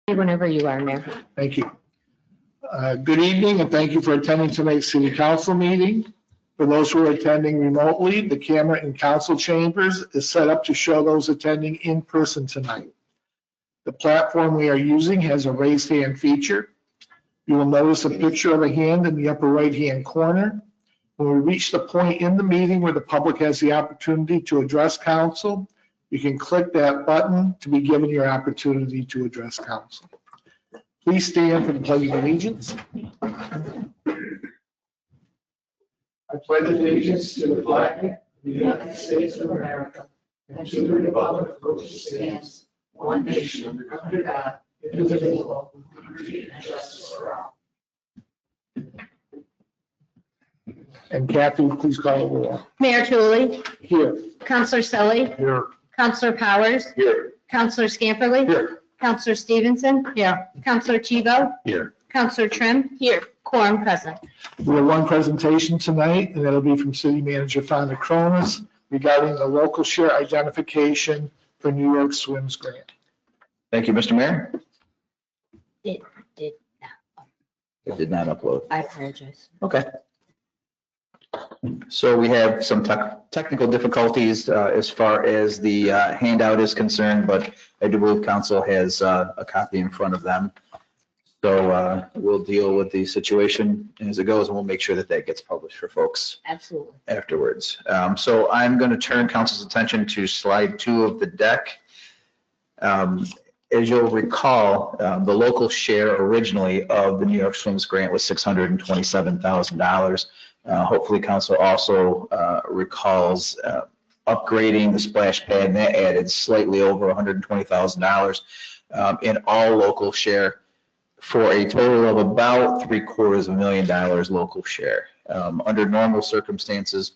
Whenever you are, Mayor. Thank you. Good evening, and thank you for attending tonight's city council meeting. For those who are attending remotely, the camera in council chambers is set up to show those attending in person tonight. The platform we are using has a raised hand feature. You will notice a picture of a hand in the upper right-hand corner. When we reach the point in the meeting where the public has the opportunity to address council, you can click that button to be given your opportunity to address council. Please stand for the Pledge of Allegiance. I pledge allegiance to the flag of the United States of America and to the republic for which it stands, one nation, under God, indivisible, with liberty and justice for all. And Kathy, please call the roll. Mayor Tulley, Here. Councilor Selly, Here. Councilor Powers, Here. Councilor Scamperly, Here. Councilor Stevenson, here. Councilor Tebow, Here. Councilor Trim, here. Quorum present. We have one presentation tonight, and that'll be from City Manager Fonda Cronus regarding the local share identification for New York Swims grant. Thank you, Mr. Mayor. Did It did not upload. I apologize. Okay. So we have some technical difficulties as far as the handout is concerned, but I do believe council has a copy in front of them. So we'll deal with the situation as it goes, and we'll make sure that that gets published for folks Absolutely. afterwards. So I'm going to turn council's attention to slide 2 of the deck. As you'll recall, the local share originally of the New York Swims grant was $627,000. Hopefully council also recalls upgrading the splash pad, and that added slightly over $120,000 in all local share for a total of about $750,000 local share. Under normal circumstances,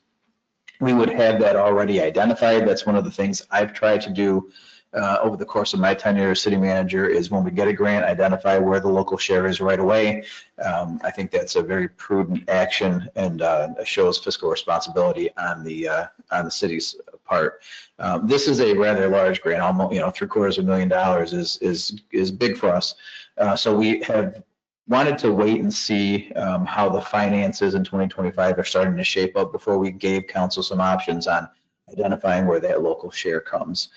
we would have that already identified. That's one of the things I've tried to do over the course of my tenure as city manager, is when we get a grant, identify where the local share is right away. I think that's a very prudent action and shows fiscal responsibility on the city's part. This is a rather large grant, almost $750,000 is big for us. So we have wanted to wait and see how the finances in 2025 are starting to shape up before we gave council some options on identifying where that local share comes.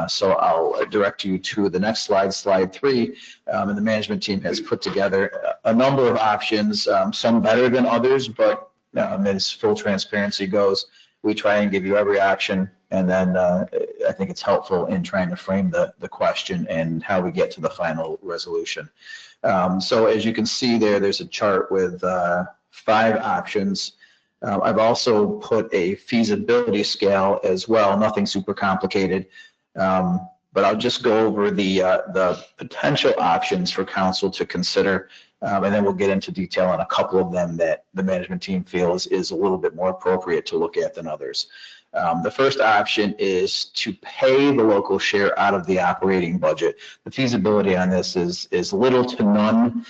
So I'll direct you to the next slide, slide 3. And the management team has put together a number of options, some better than others, but as full transparency goes, we try and give you every option. And then I think it's helpful in trying to frame the question and how we get to the final resolution. So as you can see there's a chart with 5 options. I've also put a feasibility scale as well, nothing super complicated, but I'll just go over the potential options for council to consider, and then we'll get into detail on a couple of them that the management team feels is a little bit more appropriate to look at than others. The first option is to pay the local share out of the operating budget. The feasibility on this is little to none.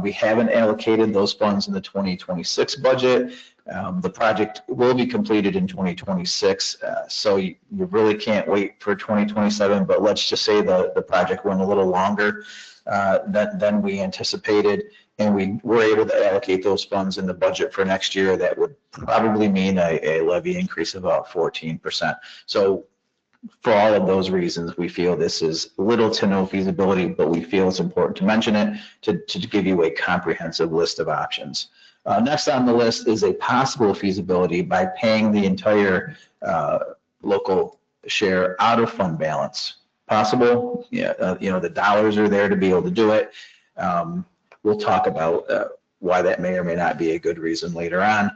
We haven't allocated those funds in the 2026 budget. The project will be completed in 2026, so you really can't wait for 2027, but let's just say the project went a little longer than we anticipated, and we were able to allocate those funds in the budget for next year. That would probably mean a levy increase of about 14%. So for all of those reasons, we feel this is little to no feasibility, but we feel it's important to mention it to give you a comprehensive list of options. Next on the list is a possible feasibility by paying the entire local share out of fund balance. Possible, yeah, the dollars are there to be able to do it. We'll talk about why that may or may not be a good reason later on.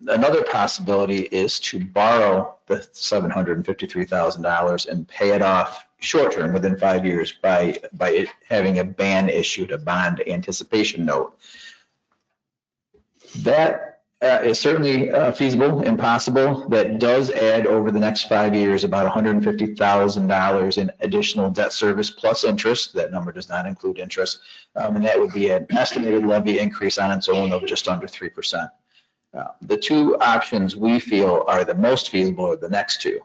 Another possibility is to borrow the $753,000 and pay it off short term within 5 years by having a ban issued, a bond anticipation note. That is certainly feasible and possible. That does add over the next 5 years about $150,000 in additional debt service plus interest. That number does not include interest. And that would be an estimated levy increase on its own of just under 3%. The 2 options we feel are the most feasible are the next 2.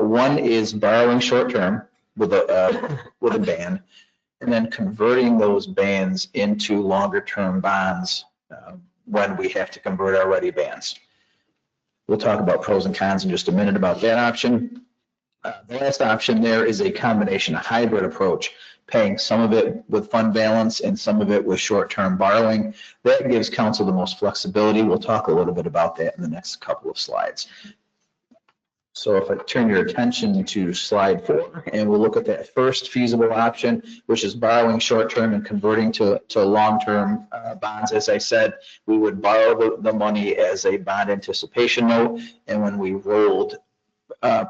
One is borrowing short term with a ban. and then converting those bands into longer-term bonds when we have to convert our ready bands. We'll talk about pros and cons in just a minute about that option. The last option there is a combination, a hybrid approach, paying some of it with fund balance and some of it with short-term borrowing. That gives council the most flexibility. We'll talk a little bit about that in the next couple of slides. So if I turn your attention to slide 4, and we'll look at that first feasible option, which is borrowing short-term and converting to long-term bonds. As I said, we would borrow the money as a bond anticipation note, and when we rolled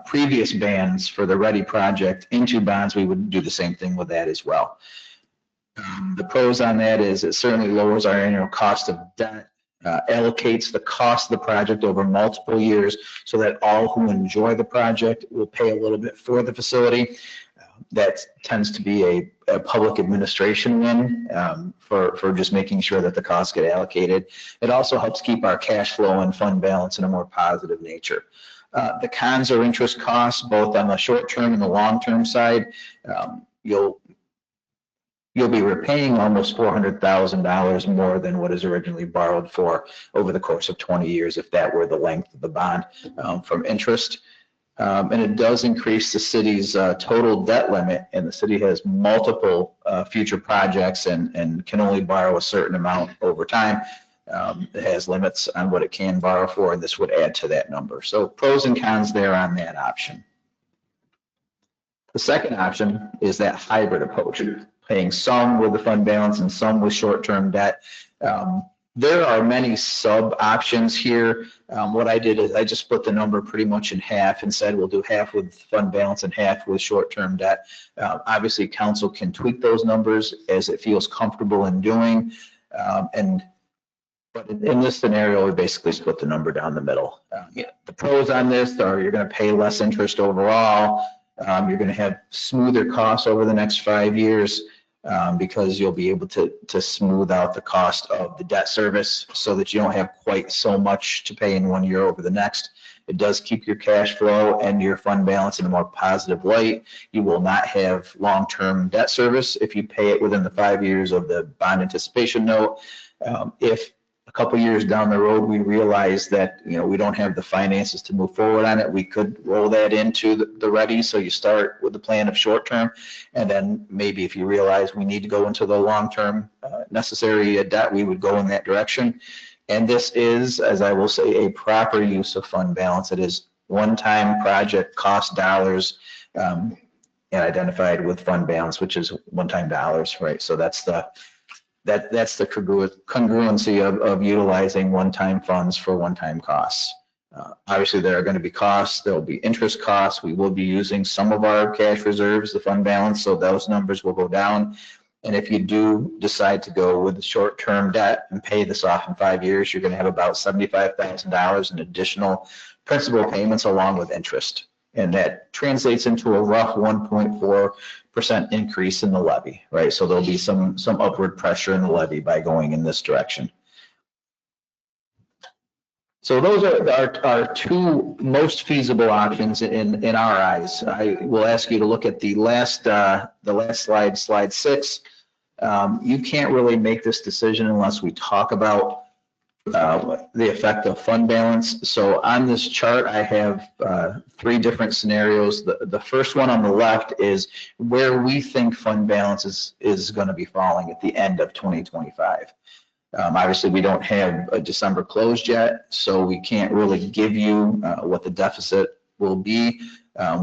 previous bands for the Ready project into bonds, we would do the same thing with that as well. The pros on that is it certainly lowers our annual cost of debt, allocates the cost of the project over multiple years so that all who enjoy the project will pay a little bit for the facility. That tends to be a public administration win for just making sure that the costs get allocated. It also helps keep our cash flow and fund balance in a more positive nature. The cons are interest costs, both on the short-term and the long-term side. You'll be repaying almost $400,000 more than what is originally borrowed for over the course of 20 years, if that were the length of the bond from interest. And it does increase the city's total debt limit, and the city has multiple future projects and can only borrow a certain amount over time. It has limits on what it can borrow for, and this would add to that number. So pros and cons there on that option. The second option is that hybrid approach, paying some with the fund balance and some with short-term debt. There are many sub-options here. What I did is I just split the number pretty much in half and said we'll do half with fund balance and half with short-term debt. Obviously, council can tweak those numbers as it feels comfortable in doing. But in this scenario, we basically split the number down the middle. The pros on this are you're going to pay less interest overall. You're going to have smoother costs over the next 5 years because you'll be able to smooth out the cost of the debt service so that you don't have quite so much to pay in 1 year over the next. It does keep your cash flow and your fund balance in a more positive light. You will not have long-term debt service if you pay it within the 5 years of the bond anticipation note. If a couple years down the road we realize that we don't have the finances to move forward on it, we could roll that into the Ready. So you start with the plan of short term, and then maybe if you realize we need to go into the long term necessary debt, we would go in that direction. And this is, as I will say, a proper use of fund balance. It is one-time project cost dollars and identified with fund balance, which is one-time dollars, right? So that's the congruency of utilizing one-time funds for one-time costs. Obviously, there are going to be costs. There will be interest costs. We will be using some of our cash reserves, the fund balance, so those numbers will go down. And if you do decide to go with the short-term debt and pay this off in 5 years, you're going to have about $75,000 in additional principal payments along with interest. And that translates into a rough 1.4% increase in the levy, right? So there'll be some upward pressure in the levy by going in this direction. So those are our two most feasible options in our eyes. I will ask you to look at the last slide, slide 6. You can't really make this decision unless we talk about the effect of fund balance. So on this chart, I have 3 different scenarios. The first one on the left is where we think fund balance is going to be falling at the end of 2025. Obviously, we don't have a December closed yet, so we can't really give you what the deficit will be.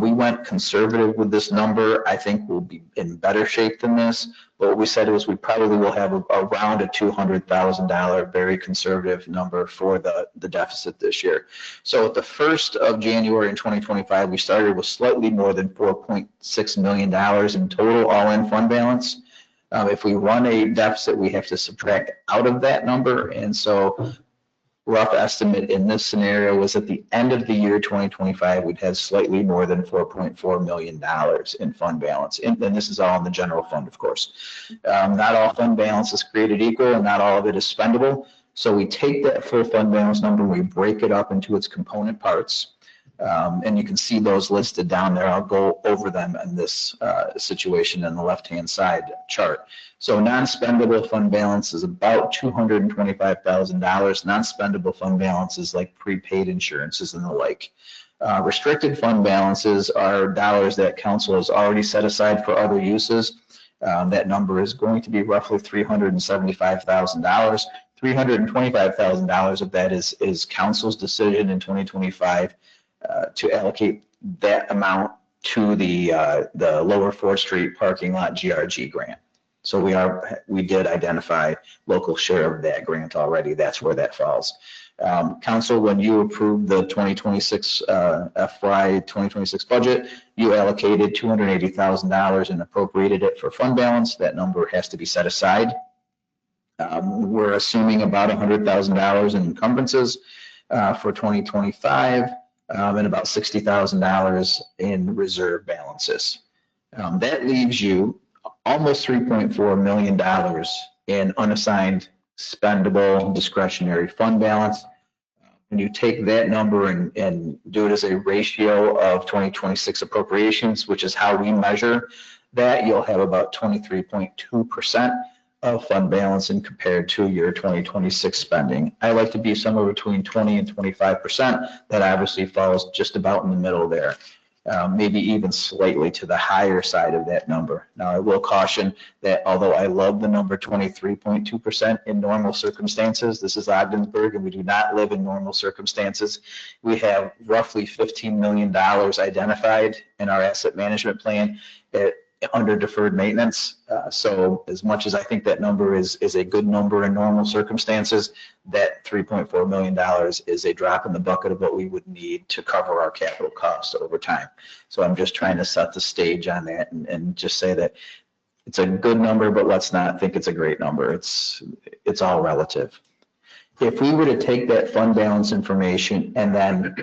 We went conservative with this number. I think we'll be in better shape than this. But what we said was we probably will have around a $200,000 very conservative number for the deficit this year. So at the 1st of January in 2025, we started with slightly more than $4.6 million in total all-in fund balance. If we run a deficit, we have to subtract out of that number. And so rough estimate in this scenario was at the end of the year 2025, we'd have slightly more than $4.4 million in fund balance. And this is all in the general fund, of course. Not all fund balance is created equal and not all of it is spendable. So we take that full fund balance number, we break it up into its component parts. And you can see those listed down there. I'll go over them in this situation in the left-hand side chart. So non-spendable fund balance is about $225,000. Non-spendable fund balance is like prepaid insurances and the like. Restricted fund balances are dollars that council has already set aside for other uses. That number is going to be roughly $375,000. $325,000 of that is council's decision in 2025 to allocate that amount to the Lower 4th Street parking lot GRG grant. So we did identify local share of that grant already. That's where that falls. Council, when you approved the 2026 FY 2026 budget, you allocated $280,000 and appropriated it for fund balance. That number has to be set aside. We're assuming about $100,000 in encumbrances for 2025 and about $60,000 in reserve balances. That leaves you almost $3.4 million in unassigned spendable discretionary fund balance. When you take that number and do it as a ratio of 2026 appropriations, which is how we measure that, you'll have about 23.2% of fund balance and compared to your 2026 spending. I like to be somewhere between 20 and 25%. That obviously falls just about in the middle there. Maybe even slightly to the higher side of that number. Now, I will caution that although I love the number 23.2% in normal circumstances, this is Ogdensburg and we do not live in normal circumstances. We have roughly $15 million identified in our asset management plan under deferred maintenance. So as much as I think that number is a good number in normal circumstances, that $3.4 million is a drop in the bucket of what we would need to cover our capital costs over time. So I'm just trying to set the stage on that and just say that it's a good number, but let's not think it's a great number. It's all relative. If we were to take that fund balance information and then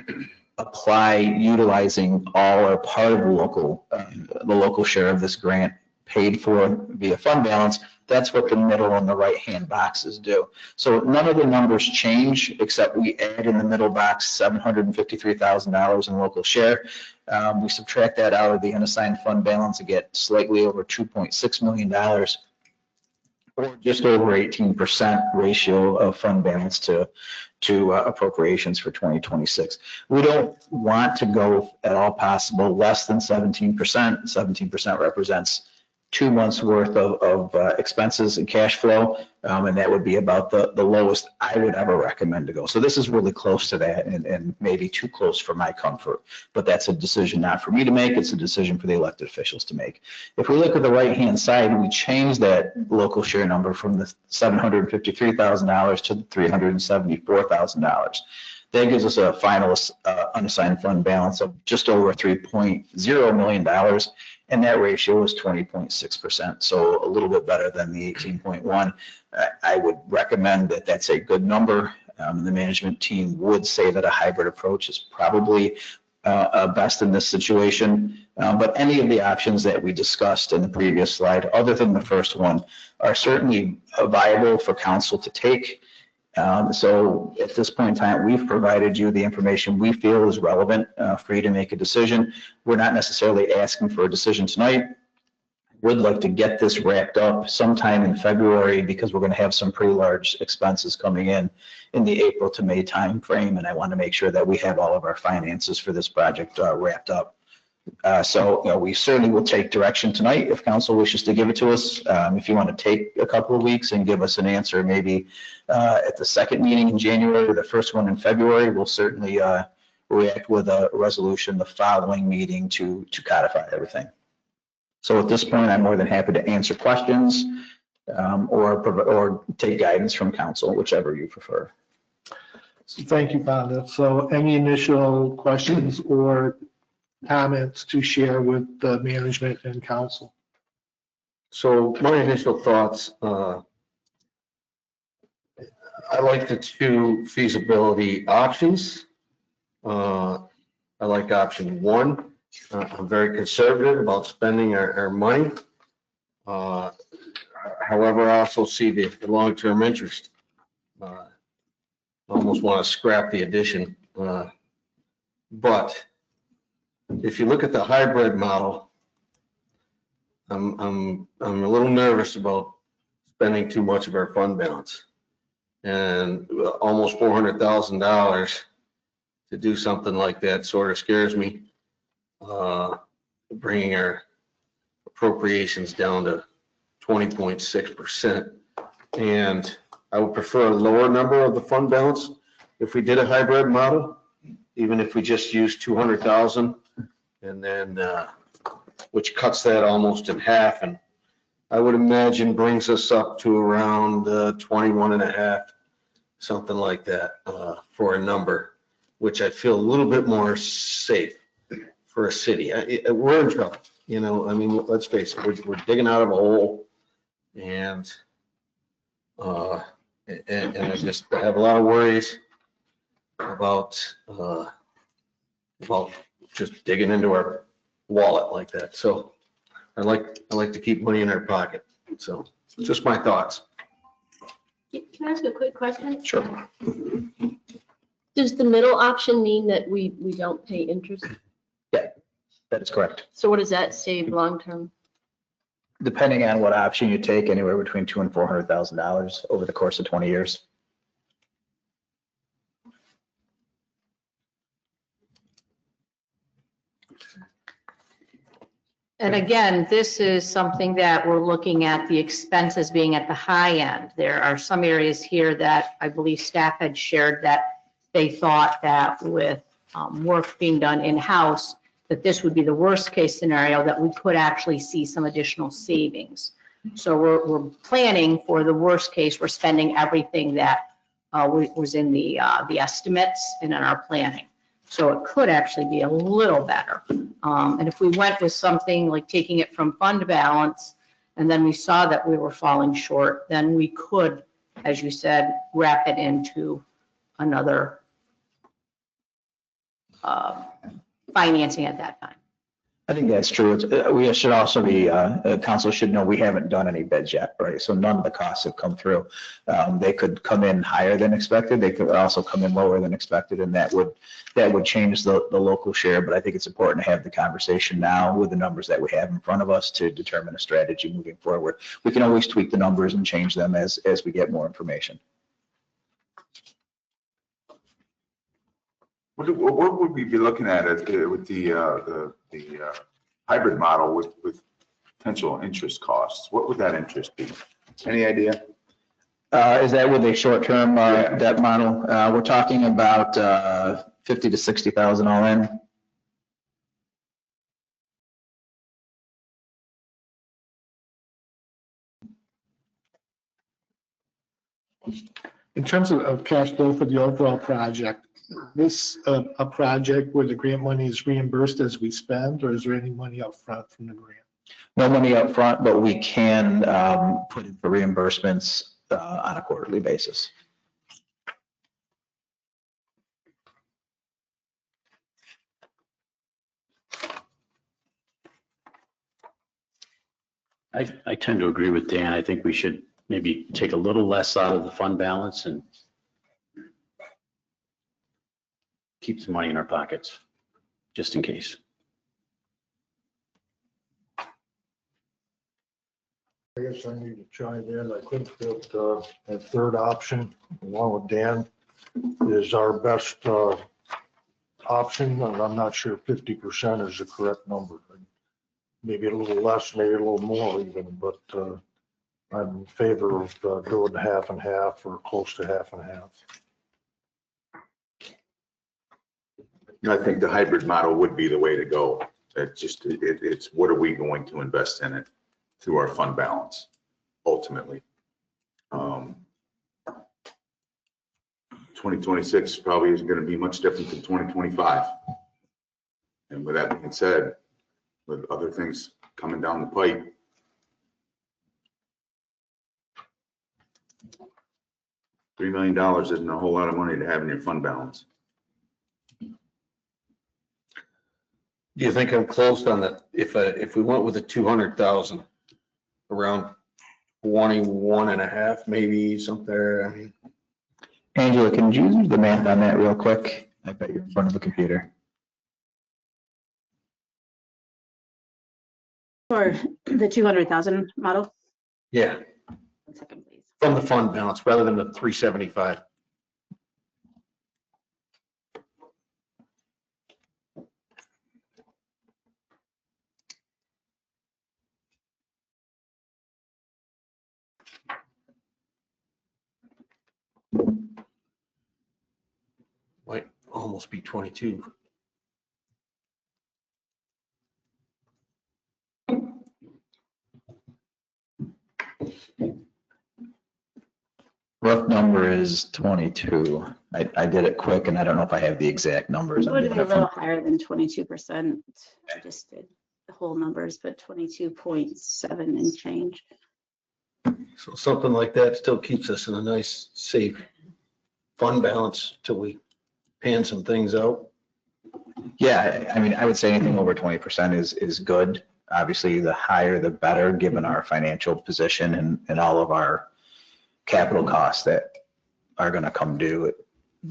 apply utilizing all or part of the local share of this grant paid for via fund balance, that's what the middle and the right-hand boxes do. So none of the numbers change except we add in the middle box $753,000 in local share. We subtract that out of the unassigned fund balance and get slightly over $2.6 million, or just over 18% ratio of fund balance to appropriations for 2026. We don't want to go at all possible less than 17%. 17% represents 2 months worth of expenses and cash flow, and that would be about the lowest I would ever recommend to go. So this is really close to that and maybe too close for my comfort, but that's a decision not for me to make, it's a decision for the elected officials to make. If we look at the right-hand side, we change that local share number from the $753,000 to $374,000. That gives us a final unassigned fund balance of just over $3.0 million. And that ratio is 20.6%, so a little bit better than the 18.1. I would recommend that that's a good number. The management team would say that a hybrid approach is probably best in this situation. But any of the options that we discussed in the previous slide, other than the first one, are certainly viable for council to take. So at this point in time, we've provided you the information we feel is relevant for you to make a decision. We're not necessarily asking for a decision tonight. Would like to get this wrapped up sometime in February because we're going to have some pretty large expenses coming in the April to May timeframe, and I want to make sure that we have all of our finances for this project wrapped up. So we certainly will take direction tonight if council wishes to give it to us. If you want to take a couple of weeks and give us an answer, maybe at the second meeting in January or the first one in February, we'll certainly react with a resolution the following meeting to codify everything. So at this point, I'm more than happy to answer questions or take guidance from council, whichever you prefer. So thank you, Fonda. So any initial questions or comments to share with the management and council? So my initial thoughts, I like the 2 feasibility options. I like option 1. I'm very conservative about spending our money. However, I also see the long-term interest. I almost want to scrap the addition But if you look at the hybrid model, I'm a little nervous about spending too much of our fund balance. And almost $400,000 to do something like that sort of scares me. Bringing our appropriations down to 20.6%. And I would prefer a lower number of the fund balance if we did a hybrid model, even if we just used 200,000 and then, which cuts that almost in half. And I would imagine brings us up to around 21 and a half, something like that, for a number, which I feel a little bit more safe for a city. We're in trouble, you know, I mean, let's face it, we're digging out of a hole, and I have a lot of worries about just digging into our wallet like that. So I like to keep money in our pocket. So just my thoughts. Can I ask a quick question? Sure. Does the middle option mean that we don't pay interest? That is correct. So what does that save long-term? Depending on what option you take, anywhere between $200,000 and $400,000 over the course of 20 years. And again, this is something that we're looking at the expenses being at the high end. There are some areas here that I believe staff had shared that they thought that with work being done in-house, that this would be the worst case scenario, that we could actually see some additional savings. So we're planning for the worst case. We're spending everything that was in the estimates and in our planning. So it could actually be a little better. And if we went with something like taking it from fund balance, and then we saw that we were falling short, then we could, as you said, wrap it into another financing at that time. I think that's true. We should also be, council should know we haven't done any bids yet, right? So none of the costs have come through. They could come in higher than expected. They could also come in lower than expected, and that would change the local share. But I think it's important to have the conversation now with the numbers that we have in front of us to determine a strategy moving forward. We can always tweak the numbers and change them as we get more information. What would we be looking at with the hybrid model with potential interest costs? What would that interest be? Any idea? Is that with a short-term debt model? We're talking about 50 to 60,000 all in. In terms of cash flow for the overall project, this a project where the grant money is reimbursed as we spend, or is there any money up front from the grant? No money up front, but we can put in for reimbursements on a quarterly basis. I tend to agree with Dan. I think we should maybe take a little less out of the fund balance and keep some money in our pockets, just in case. I guess I need to chime in. I think that that third option, along with Dan, is our best option. And I'm not sure 50% is the correct number. Maybe a little less, maybe a little more even, but I'm in favor of doing half and half or close to half and half. I think the hybrid model would be the way to go. It's what are we going to invest in it through our fund balance ultimately. 2026 probably isn't going to be much different than 2025. And with that being said, with other things coming down the pipe, $3 million isn't a whole lot of money to have in your fund balance. Do you think I'm close on that? If we went with the 200,000, around 21 and a half, maybe something, I mean. Angela, can you do the math on that real quick? I bet you're in front of a computer. For the 200,000 model? Yeah, 1 second, please. from the fund balance rather than the 375. Might almost be 22. Rough number is 22. I did it quick and I don't know if I have the exact numbers. It I'm would doing be a it from- little higher than 22%. I just did the whole numbers, but 22.7 and change. So something like that still keeps us in a nice, safe fund balance till we pan some things out. Yeah, I mean, I would say anything over 20% is good. Obviously, the higher the better, given our financial position and all of our capital costs that are going to come due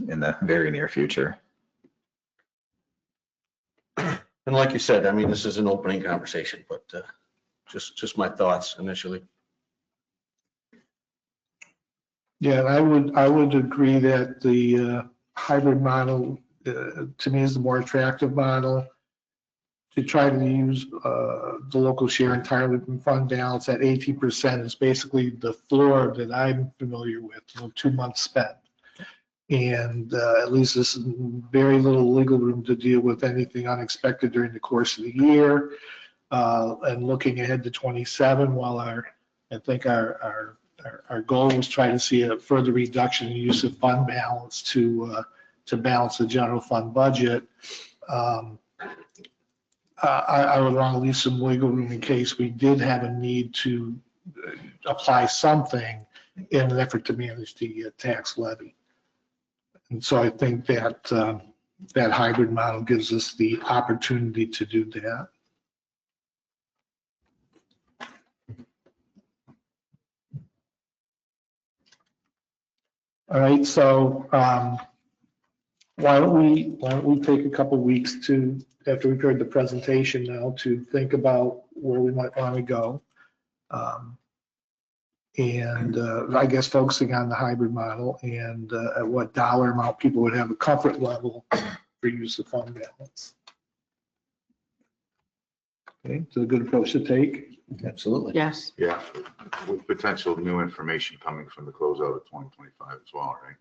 in the very near future. And like you said, I mean, this is an opening conversation, but just my thoughts initially. Yeah, and I would agree that the hybrid model, to me, is the more attractive model. To try to use the local share entirely from fund balance at 18% is basically the floor that I'm familiar with, 2 months spent. And at least there's very little legal room to deal with anything unexpected during the course of the year. And looking ahead to 27, while I think our goal was trying to see a further reduction in use of fund balance to balance the general fund budget. I would want to leave some wiggle room in case we did have a need to apply something in an effort to manage the tax levy. And so I think that that hybrid model gives us the opportunity to do that. All right, so why don't we take a couple weeks to, after we've heard the presentation now, to think about where we might want to go. I guess focusing on the hybrid model and at what dollar amount people would have a comfort level for use of fund balance. Okay, so a good approach to take. Absolutely. Yes. Yeah, with potential new information coming from the closeout of 2025 as well, right?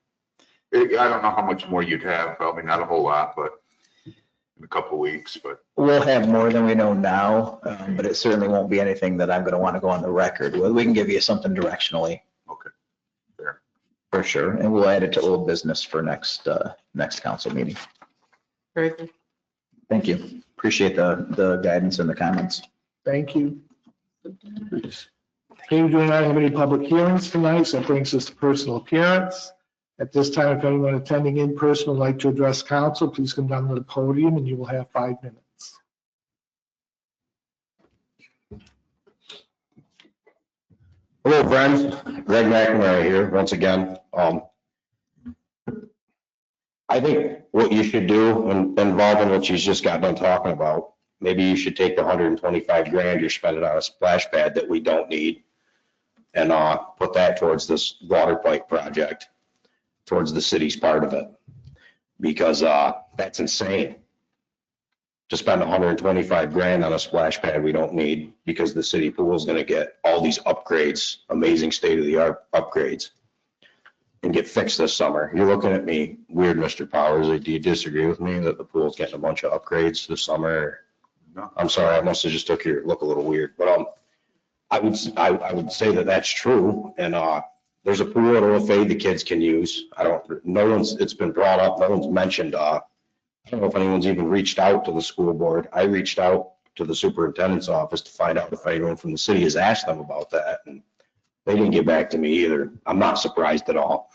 I don't know how much more you'd have, probably not a whole lot, but in a couple of weeks, but. We'll have more than we know now, but it certainly won't be anything that I'm going to want to go on the record with. We can give you something directionally. Okay, fair. For sure, and we'll add it to old business for next council meeting. Very good. Thank you. Appreciate the guidance and the comments. Thank you. Okay, we do not have any public hearings tonight, so that brings us to personal appearance. At this time, if anyone attending in person would like to address council, please come down to the podium and you will have 5 minutes. Hello, friends. Greg McNamara here once again. I think what you should do, involving what she's just got done talking about, maybe you should take the 125 grand you're spending on a splash pad that we don't need and put that towards this water pipe project, towards the city's part of it. Because that's insane to spend 125 grand on a splash pad we don't need, because the city pool is going to get all these upgrades, amazing state-of-the-art upgrades, and get fixed this summer. You're looking at me weird, Mr. Powers. Do you disagree with me that the pool's getting a bunch of upgrades this summer? No. I'm sorry, I must have just took your look a little weird, but I would say that that's true. And there's a pool at OFA the kids can use. It's been brought up, no one's mentioned, I don't know if anyone's even reached out to the school board. I reached out to the superintendent's office to find out if anyone from the city has asked them about that, and they didn't get back to me either. I'm not surprised at all.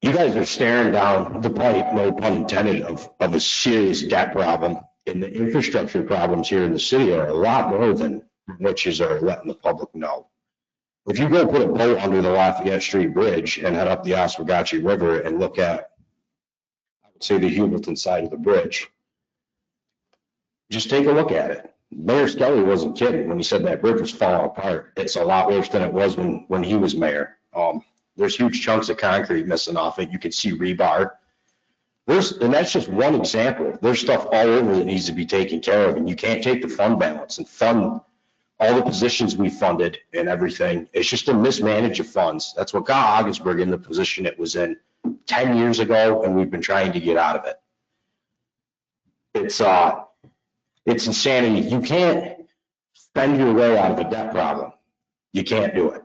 You guys are staring down the pipe, no pun intended, of a serious debt problem. And the infrastructure problems here in the city are a lot more than what you are letting the public know. If you go put a boat under the Lafayette Street Bridge and head up the Oswegatchie River and look at, I would say, the Hubleton side of the bridge, just take a look at it. Mayor Skelly wasn't kidding when he said that bridge was falling apart. It's a lot worse than it was when he was mayor. There's huge chunks of concrete missing off it. You can see rebar. And that's just one example. There's stuff all over that needs to be taken care of, and you can't take the fund balance and fund all the positions we funded and everything. It's just a mismanage of funds. That's what got Augsburg in the position it was in 10 years ago, and we've been trying to get out of it. It's insanity. You can't spend your way out of a debt problem. You can't do it.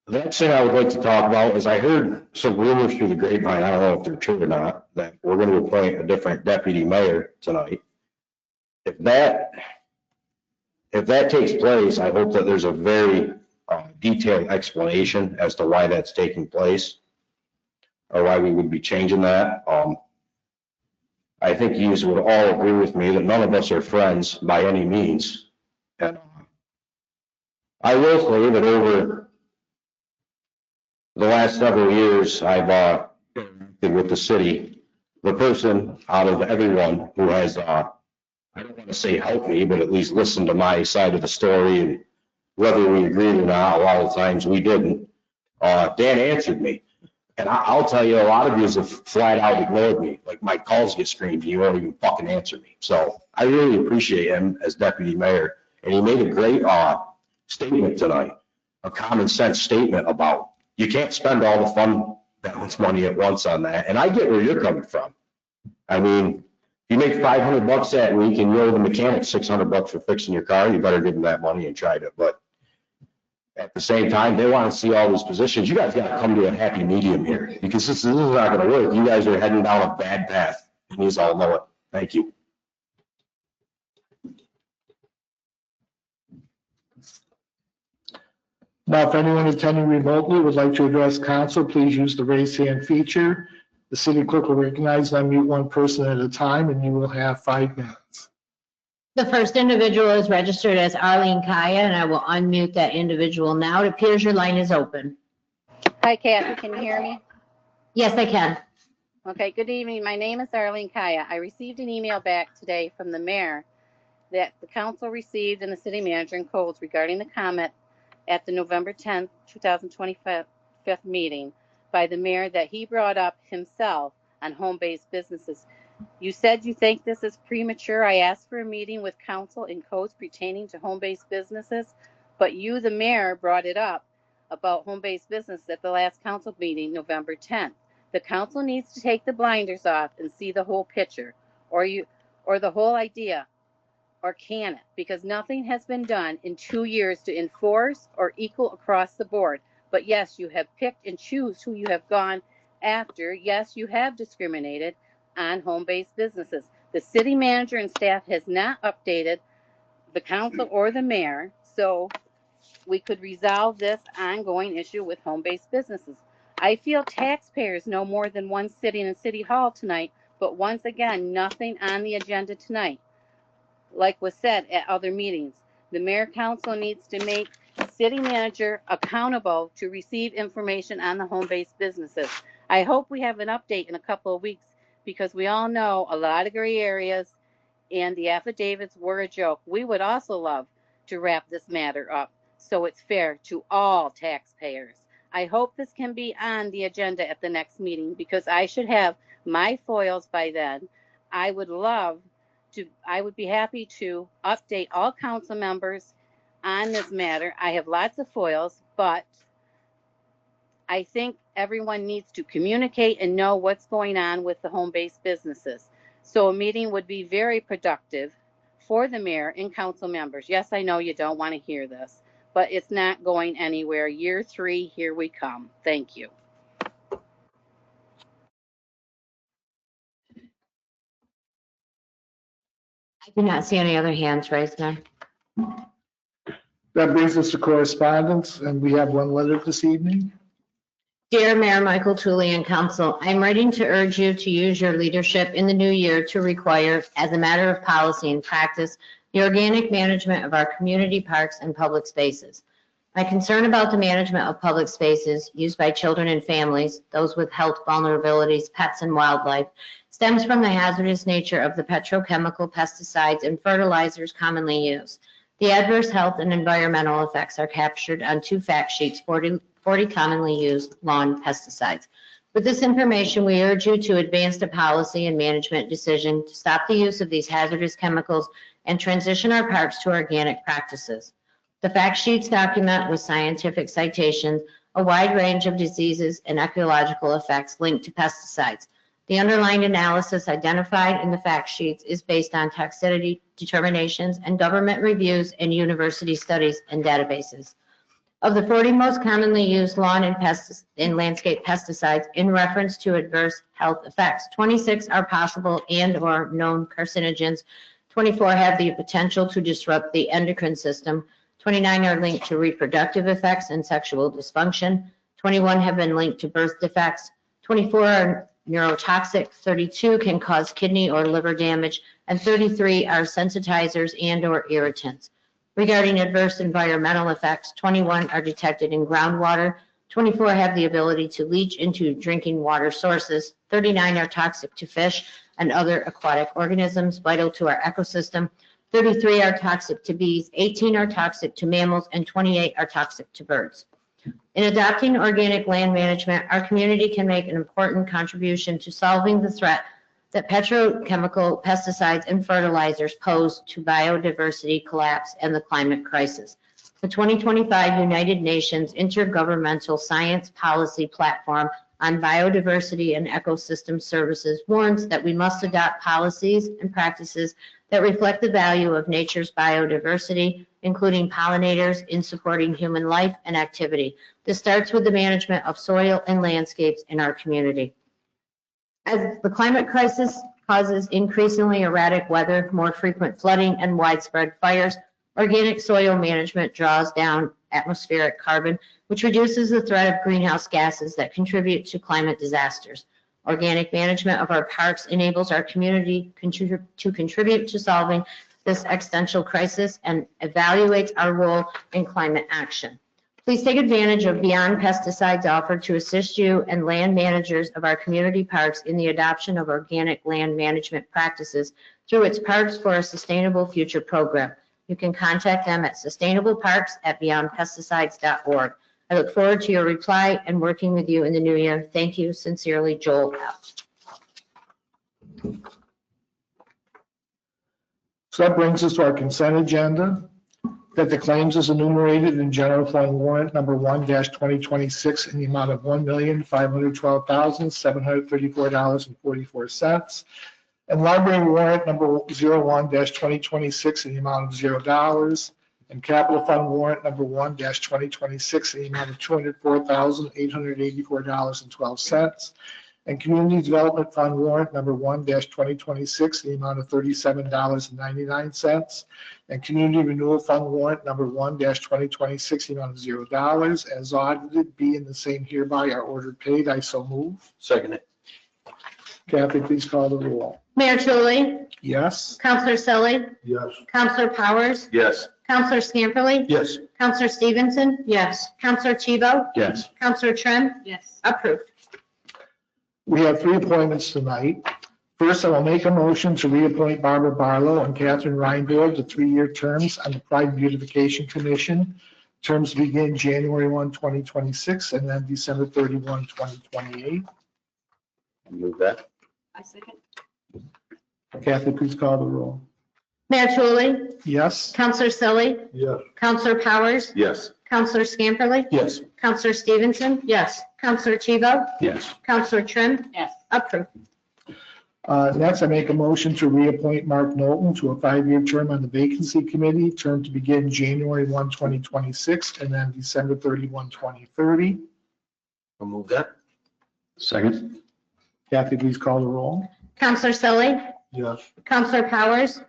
The next thing I would like to talk about is I heard some rumors through the grapevine, I don't know if they're true or not, that we're going to appoint a different deputy mayor tonight. If that takes place, I hope that there's a very detailed explanation as to why that's taking place or why we would be changing that. I think you would all agree with me that none of us are friends by any means. And I will say that over the last several years, I've been with the city, the person out of everyone who has, I don't want to say helped me, but at least listened to my side of the story, and whether we agreed or not, a lot of times we didn't. Dan answered me. And I'll tell you, a lot of you have flat out ignored me. Like, my calls get screened, you won't even fucking answer me. So I really appreciate him as deputy mayor. And he made a great statement tonight, a common sense statement about you can't spend all the fund balance money at once on that. And I get where you're coming from. I mean, you make $500 that week and you owe the mechanic $600 for fixing your car, you better give him that money and try to. But at the same time, they want to see all these positions. You guys got to come to a happy medium here, because this is not going to work. You guys are heading down a bad path, and you all know it. Thank you. Now, if anyone attending remotely would like to address council, please use the raise hand feature. The city clerk will recognize and unmute one person at a time, and you will have 5 minutes. The first individual is registered as Arlene Kaya, and I will unmute that individual now. It appears your line is open. Hi, Kathy. Can you hear me? Yes, I can. Okay, good evening. My name is Arlene Kaya. I received an email back today from the mayor that the council received and the city manager and codes regarding the comment at the November 10th, 2025 meeting by the mayor that he brought up himself on home-based businesses. You said you think this is premature. I asked for a meeting with council and codes pertaining to home-based businesses, but you, the mayor, brought it up about home-based business at the last council meeting, November 10th. The council needs to take the blinders off and see the whole picture, or the whole idea, or can it? Because nothing has been done in 2 years to enforce or equal across the board. But yes, you have picked and choose who you have gone after. Yes, you have discriminated on home-based businesses. The city manager and staff has not updated the council or the mayor, so we could resolve this ongoing issue with home-based businesses. I feel taxpayers know more than one sitting in City Hall tonight, but once again, nothing on the agenda tonight. Like was said at other meetings, the mayor council needs to make city manager accountable to receive information on the home-based businesses. I hope we have an update in a couple of weeks, because we all know a lot of gray areas and the affidavits were a joke. We would also love to wrap this matter up so it's fair to all taxpayers. I hope this can be on the agenda at the next meeting, because I should have my foils by then. I would be happy to update all council members on this matter. I have lots of foils, but I think everyone needs to communicate and know what's going on with the home-based businesses. So a meeting would be very productive for the mayor and council members. Yes, I know you don't want to hear this, but it's not going anywhere. Year 3, here we come. Thank you. I do not see any other hands raised now. That brings us to correspondence, and we have one letter this evening. Dear Mayor Michael Tooley and Council, I'm writing to urge you to use your leadership in the new year to require, as a matter of policy and practice, the organic management of our community parks and public spaces. My concern about the management of public spaces used by children and families, those with health vulnerabilities, pets and wildlife, stems from the hazardous nature of the petrochemical pesticides and fertilizers commonly used. The adverse health and environmental effects are captured on 2 fact sheets, 40 commonly used lawn pesticides. With this information, we urge you to advance the policy and management decision to stop the use of these hazardous chemicals and transition our parks to organic practices. The fact sheets document with scientific citations a wide range of diseases and ecological effects linked to pesticides. The underlying analysis identified in the fact sheets is based on toxicity determinations and government reviews and university studies and databases. Of the 40 most commonly used lawn and landscape pesticides in reference to adverse health effects, 26 are possible and/or known carcinogens, 24 have the potential to disrupt the endocrine system, 29 are linked to reproductive effects and sexual dysfunction, 21 have been linked to birth defects, 24 are neurotoxic, 32 can cause kidney or liver damage, and 33 are sensitizers and/or irritants. Regarding adverse environmental effects, 21 are detected in groundwater, 24 have the ability to leach into drinking water sources, 39 are toxic to fish and other aquatic organisms vital to our ecosystem, 33 are toxic to bees, 18 are toxic to mammals, and 28 are toxic to birds. In adopting organic land management, our community can make an important contribution to solving the threat that petrochemical pesticides and fertilizers pose to biodiversity collapse and the climate crisis. The 2025 United Nations Intergovernmental Science Policy Platform on Biodiversity and Ecosystem Services warns that we must adopt policies and practices that reflect the value of nature's biodiversity, including pollinators, in supporting human life and activity. This starts with the management of soil and landscapes in our community. As the climate crisis causes increasingly erratic weather, more frequent flooding, and widespread fires, organic soil management draws down atmospheric carbon, which reduces the threat of greenhouse gases that contribute to climate disasters. Organic management of our parks enables our community to contribute to solving this existential crisis and evaluates our role in climate action. Please take advantage of Beyond Pesticides offer to assist you and land managers of our community parks in the adoption of organic land management practices through its Parks for a Sustainable Future program. You can contact them at sustainableparks@beyondpesticides.org. I look forward to your reply and working with you in the new year. Thank you. Sincerely, Joel F. So that brings us to our consent agenda. That the claims as enumerated in general fund warrant number 1-2026 in the amount of $1,512,734.44. And library warrant number 01-2026 in the amount of $0. And capital fund warrant number 1-2026 in the amount of $204,884.12. And community development fund warrant number 1-2026 in the amount of $37.99. And community renewal fund warrant number 1-2026 in the amount of $0. As audited, be and the same hereby are ordered paid. I so move. Second it. Kathy, please call the roll. Mayor Tully, Yes. Councilor Selly, Yes. Councilor Powers, Yes. Councilor Scamperly, Yes. Councilor Stevenson, yes, Councilor Tebow, Yes. Councilor Trim, Yes. approved. We have 3 appointments tonight. First, I will make a motion to reappoint Barbara Barlow and Catherine Reinborg to 3-year terms on the Pride and Beautification Commission. Terms begin January 1, 2026, and then December 31, 2028. Move that. I second. Kathy, please call the roll. Mayor Tully, Yes? Councilor Selly, Yes. Councilor Powers, Yes. Councilor Scamperly, Yes. Councilor Stevenson, yes, Councilor Tebow, Yes. Councilor Trim, Yes. approved. Next, I make a motion to reappoint Mark Knowlton to a 5-year term on the Vacancy Committee, term to begin January 1, 2026, and then December 31, 2030. I'll move that. Second. Kathy, please call the roll. Councilor Selly, Yes. Councilor Powers,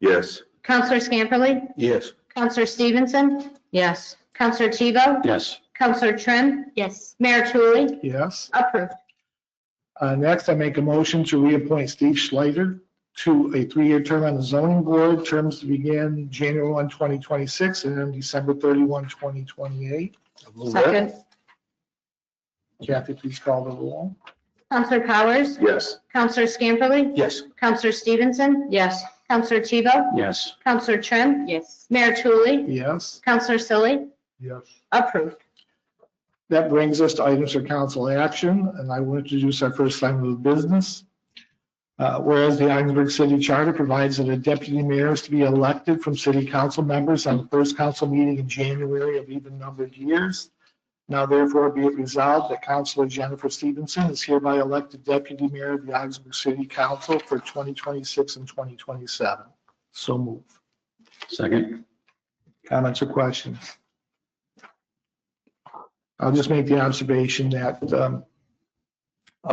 Yes. Councilor Scamperly, Yes. Councilor Stevenson, yes, Councilor Tebow, Yes. Councilor Trim, Yes. Mayor Tully, Yes. approved. Next, I make a motion to reappoint Steve Schleider to a 3-year term on the zoning board, terms to begin January 1, 2026 and end December 31, 2028. Second. Kathy, please call the roll. Counselor Powers? Yes. Counselor Scamperly? Yes. Counselor Stevenson? Yes. Counselor Tebow? Yes. Counselor Trim? Yes. Mayor Tulley? Yes. Counselor Selly? Yes. Approved. That brings us to items for council action, and I will introduce our first item of business. Whereas the Augsburg City Charter provides that a deputy mayor is to be elected from city council members on the first council meeting in January of even-numbered years. Now therefore be it resolved that Councilor Jennifer Stevenson is hereby elected deputy mayor of the Augsburg City Council for 2026 and 2027. So move. Second. Comments or questions? I'll just make the observation that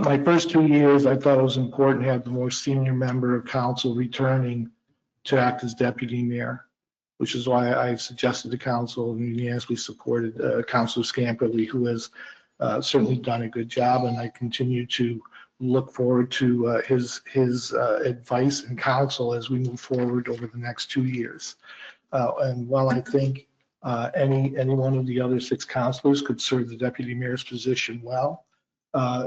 my first 2 years, I thought it was important to have the more senior member of council returning to act as deputy mayor, which is why I suggested to council and unanimously supported Councilor Scamperly, who has certainly done a good job, and I continue to look forward to his advice and counsel as we move forward over the next 2 years. And while I think any one of the other 6 councilors could serve the deputy mayor's position well,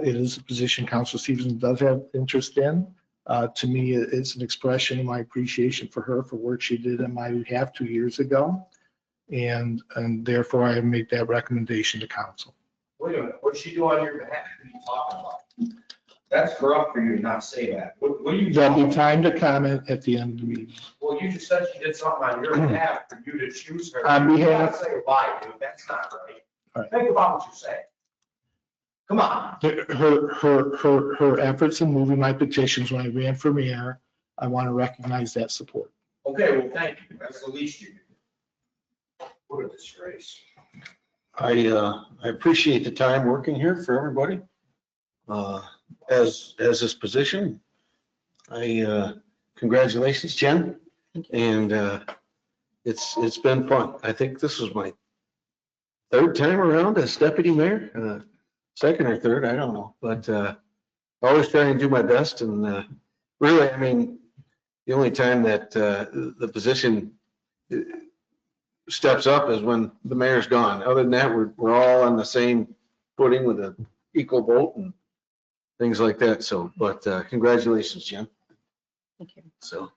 it is a position Councilor Stevenson does have interest in. To me, it's an expression of my appreciation for her for work she did on my behalf 2 years ago. And therefore I make that recommendation to council. Wait a minute, what'd she do on your behalf? What are you talking about? That's corrupt for you to not say that. What are you There'll talking be about? time to comment at the end of the meeting. Well, you just said she did something on your behalf for you to choose her. On You behalf- gotta say why, dude. That's not right. All right. Think about what you say. Come on. Her efforts in moving my petitions when I ran for mayor, I want to recognize that support. Okay, well, thank you. That's the least you can do. What a disgrace. I appreciate the time working here for everybody. As this position, congratulations, Jen. And it's been fun. I think this was my 3rd time around as deputy mayor, 2nd or 3rd, I don't know, but I always try and do my best. And really, I mean, the only time that the position steps up is when the mayor's gone. Other than that, we're all on the same footing with an equal vote and things like that. So, but congratulations, Jen. Thank you. So,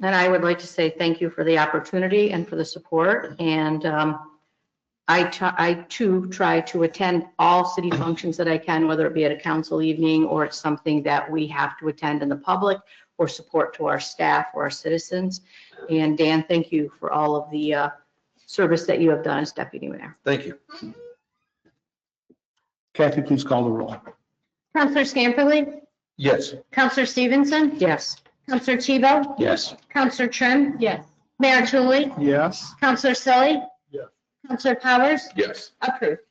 And I would like to say thank you for the opportunity and for the support. And I too try to attend all city functions that I can, whether it be at a council evening or it's something that we have to attend in the public or support to our staff or our citizens. And Dan, thank you for all of the service that you have done as deputy mayor. thank you. Kathy, please call the roll. Counselor Scamperly? Yes. Counselor Stevenson? Yes. Counselor Tebow? Yes. Counselor Trim? Yes. Mayor Tulley? Yes. Counselor Selly? Yes. Counselor Powers? Yes. Approved.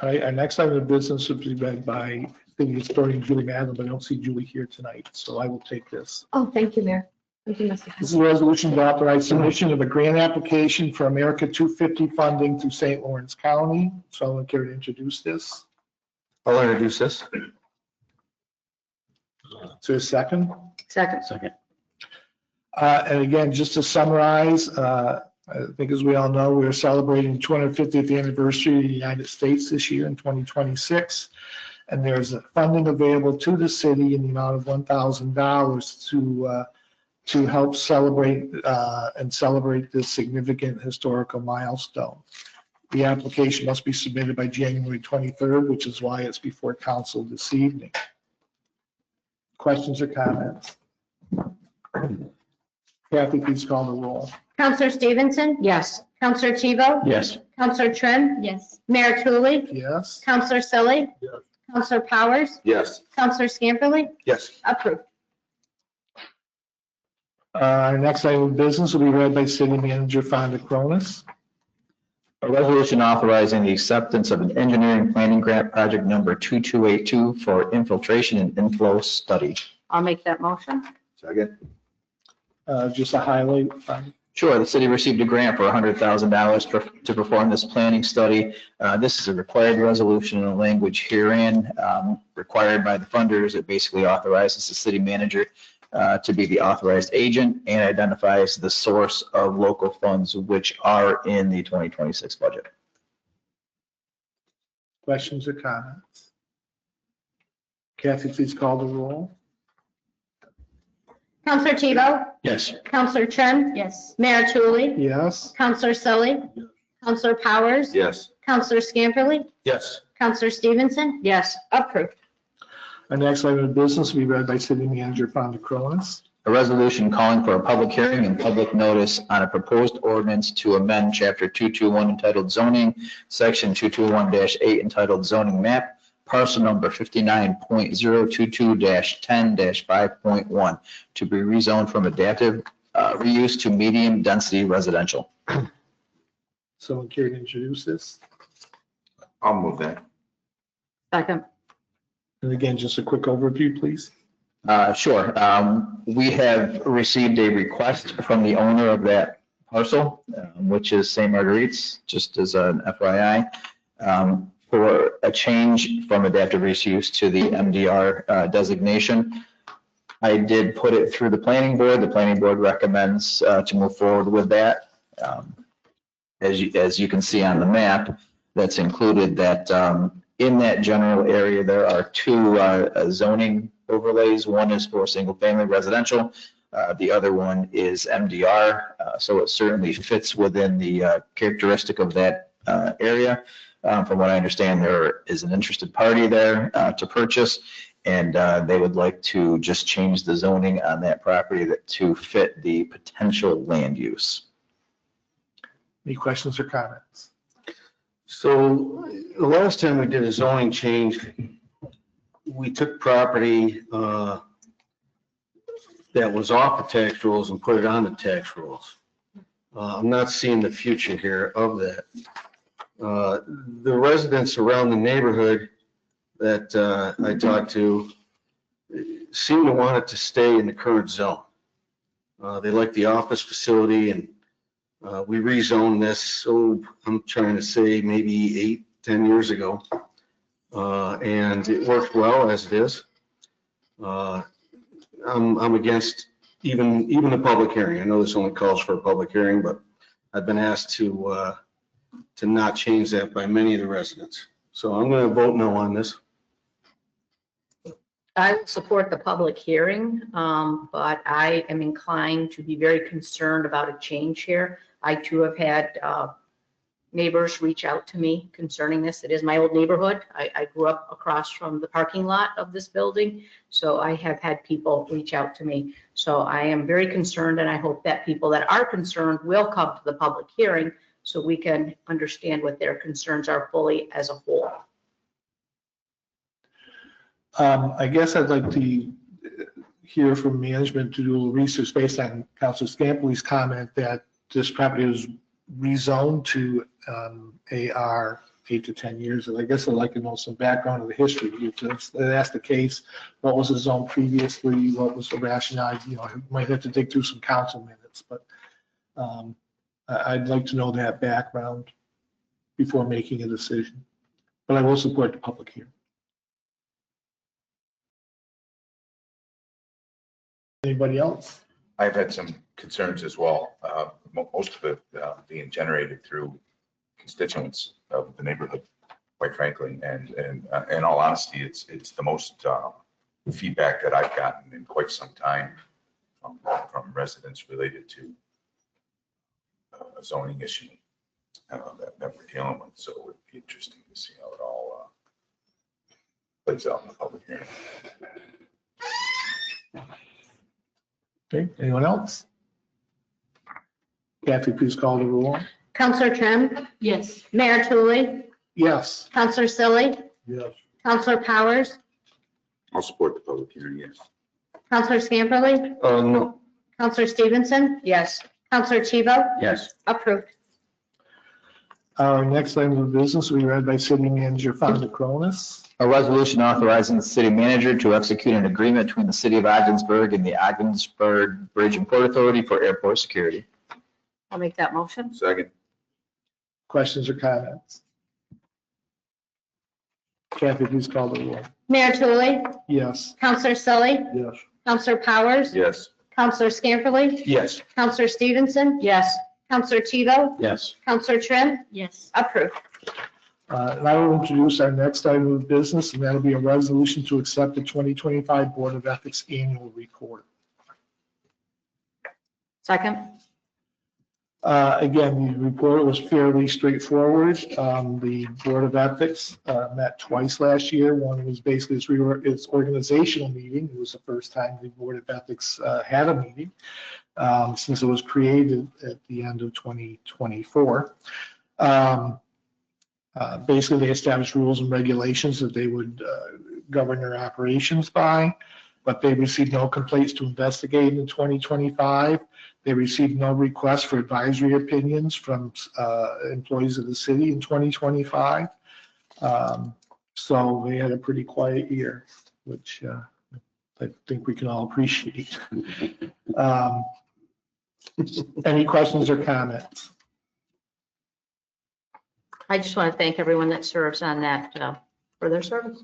All right, our next item of business will be read by City Historian Julie Madden, but I don't see Julie here tonight, so I will take this. Oh, thank you, Mayor. Thank you, Mr. This is a resolution to authorize submission of a grant application for America 250 funding through St. Lawrence County. So I would care to introduce this. I'll introduce this. To a second. Second. Second. And again, just to summarize, I think as we all know, we're celebrating the 250th anniversary of the United States this year in 2026. And there's funding available to the city in the amount of $1,000 to help celebrate and celebrate this significant historical milestone. The application must be submitted by January 23rd, which is why it's before council this evening. Questions or comments? Kathy, please call the roll. Counselor Stevenson? Yes. Counselor Tebow? Yes. Counselor Trim? Yes. Mayor Tulley? Yes. Counselor Selly? Yes. Counselor Powers? Yes. Counselor Scamperly? Yes. Approved. Our next item of business will be read by City Manager Fonda Cronus. A resolution authorizing the acceptance of an engineering planning grant project number 2282 for infiltration and inflow study. I'll make that motion. Second. Just a highlight, Sure, the city received a grant for $100,000 to perform this planning study. This is a required resolution and language herein, required by the funders. It basically authorizes the city manager to be the authorized agent and identifies the source of local funds which are in the 2026 budget. Questions or comments? Kathy, please call the roll. Counselor Tebow? Yes. Counselor Trim? Yes. Mayor Tulley? Yes. Counselor Selly? Counselor Powers? Yes. Counselor Scamperly? Yes. Counselor Stevenson? Yes. Approved. Our next item of business will be read by City Manager Fonda Cronis. A resolution calling for a public hearing and public notice on a proposed ordinance to amend Chapter 221 entitled zoning, Section 221-8 entitled zoning map, parcel number 59.022-10-5.1 to be rezoned from adaptive reuse to medium density residential. Someone care to introduce this? I'll move that. Second. And again, just a quick overview, please. Sure. We have received a request from the owner of that parcel, which is St. Marguerite's, just as an FYI, for a change from adaptive reuse to the MDR designation. I did put it through the planning board. The planning board recommends to move forward with that. As you can see on the map that's included, that in that general area, there are two zoning overlays. One is for single-family residential. The other one is MDR. So it certainly fits within the characteristic of that area. From what I understand, there is an interested party there to purchase, and they would like to just change the zoning on that property to fit the potential land use. Any questions or comments? So the last time we did a zoning change, we took property that was off the tax rolls and put it on the tax rolls. I'm not seeing the future here of that. The residents around the neighborhood that I talked to seem to want it to stay in the current zone. They like the office facility, and we rezoned this, so I'm trying to say maybe 8-10 years ago. And it worked well as it is. I'm against even a public hearing. I know this only calls for a public hearing, but I've been asked to not change that by many of the residents. So I'm going to vote no on this. I will support the public hearing, but I am inclined to be very concerned about a change here. I too have had neighbors reach out to me concerning this. It is my old neighborhood. I grew up across from the parking lot of this building, so I have had people reach out to me. So I am very concerned, and I hope that people that are concerned will come to the public hearing so we can understand what their concerns are fully as a whole. I guess I'd like to hear from management to do a little research based on Councilor Scamperly's comment that this property was rezoned to AR 8 to 10 years. And I guess I'd like to know some background of the history. If that's the case, what was the zone previously? What was the rationale? You know, I might have to dig through some council minutes, but I'd like to know that background before making a decision. But I will support the public hearing. Anybody else? I've had some concerns as well. Most of it being generated through constituents of the neighborhood, quite frankly. And in all honesty, it's the most feedback that I've gotten in quite some time from residents related to a zoning issue that we're dealing with. So it would be interesting to see how it all plays out in the public hearing. Okay, anyone else? Kathy, please call the roll. Counselor Trim? Yes. Mayor Tulley? Yes. Counselor Selly? Yes. Counselor Powers? I'll support the public hearing, yes. Counselor Scamperly? No. Counselor Stevenson? Yes. Counselor Tebow? Yes. Approved. Our next item of business will be read by City Manager Fonda Cronis. A resolution authorizing the city manager to execute an agreement between the city of Ogdensburg and the Ogdensburg Bridge and Port Authority for airport security. I'll make that motion. Second. Questions or comments? Kathy, please call the roll. Mayor Tulley, Yes. Counselor Selly, Yes. Counselor Powers, Yes. Counselor Scamperly, Yes. Counselor Stevenson, Yes. Counselor Tebow, Yes. Counselor Trim, Yes. approved. And I will introduce our next item of business, and that'll be a resolution to accept the 2025 Board of Ethics Annual Report. Second. Again, the report was fairly straightforward. The Board of Ethics met twice last year. One was basically its organizational meeting. It was the first time the Board of Ethics had a meeting since it was created at the end of 2024. Basically, they established rules and regulations that they would govern their operations by, but they received no complaints to investigate in 2025. They received no requests for advisory opinions from employees of the city in 2025. So they had a pretty quiet year, which I think we can all appreciate. Any questions or comments? I just want to thank everyone that serves on that for their service.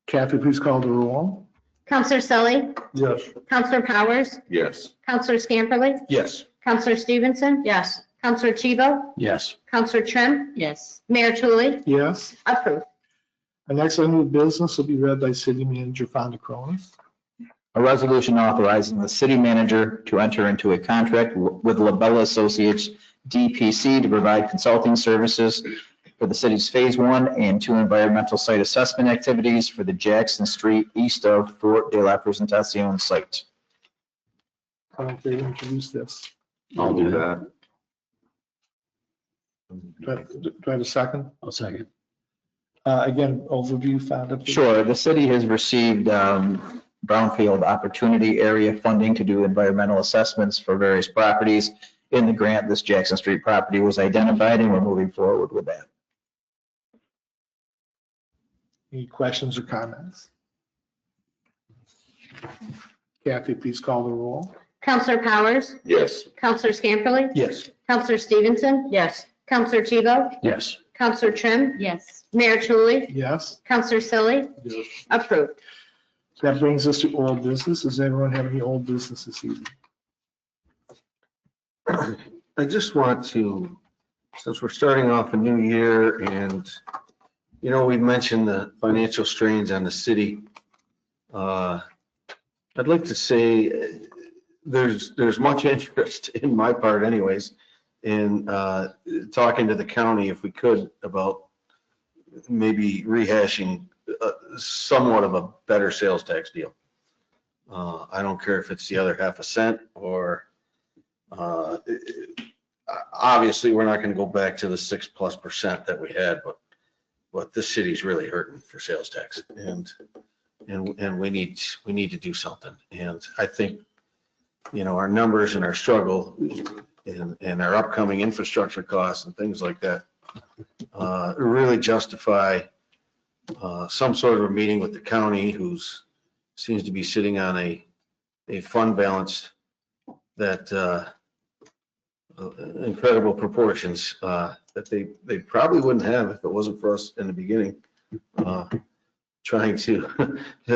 Kathy, please call the roll. Counselor Selly, Yes. Counselor Powers, Yes. Counselor Scamperly, Yes. Counselor Stevenson, Yes. Counselor Tebow, Yes. Counselor Trim, Yes. Mayor Tulley, Yes. approved. The next item of business will be read by City Manager Fonda Cronin. A resolution authorizing the city manager to enter into a contract with Labella Associates DPC to provide consulting services for the city's Phase 1 and 2 environmental site assessment activities for the Jackson Street east of Fort de la Presentación site. I don't care to introduce this. I'll do that. Do I have a second? I'll second. Again, overview, Fonda. please. Sure, the city has received brownfield opportunity area funding to do environmental assessments for various properties. In the grant, this Jackson Street property was identified, and we're moving forward with that. Any questions or comments? Kathy, please call the roll. Counselor Powers, Yes. Counselor Scamperly, Yes. Counselor Stevenson, Yes. Counselor Tebow, Yes. Counselor Trim, Yes. Mayor Tulley, Yes. Counselor Selly, Yes. approved. That brings us to old business. Does everyone have any old business this evening? I just want to, since we're starting off a new year and, you know, we mentioned the financial strains on the city. I'd like to say there's much interest in my part anyways, in talking to the county if we could about maybe rehashing somewhat of a better sales tax deal. I don't care if it's the other half a cent or obviously we're not going to go back to the 6+% that we had, but this city's really hurting for sales tax and we need to do something. And I think, you know, our numbers and our struggle and our upcoming infrastructure costs and things like that really justify some sort of a meeting with the county, who's seems to be sitting on a fund balance that incredible proportions that they probably wouldn't have if it wasn't for us in the beginning trying to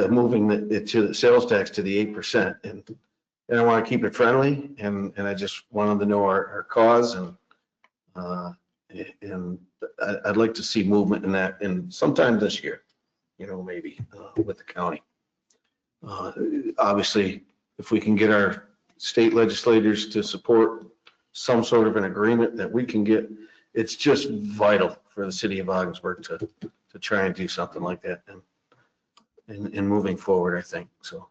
moving it to the sales tax to the 8%. And I want to keep it friendly, and I just wanted to know our cause, and I'd like to see movement in that, and sometime this year, you know, maybe with the county. Obviously, if we can get our state legislators to support some sort of an agreement that we can get, it's just vital for the city of Ogdensburg to try and do something like that and moving forward, I think. So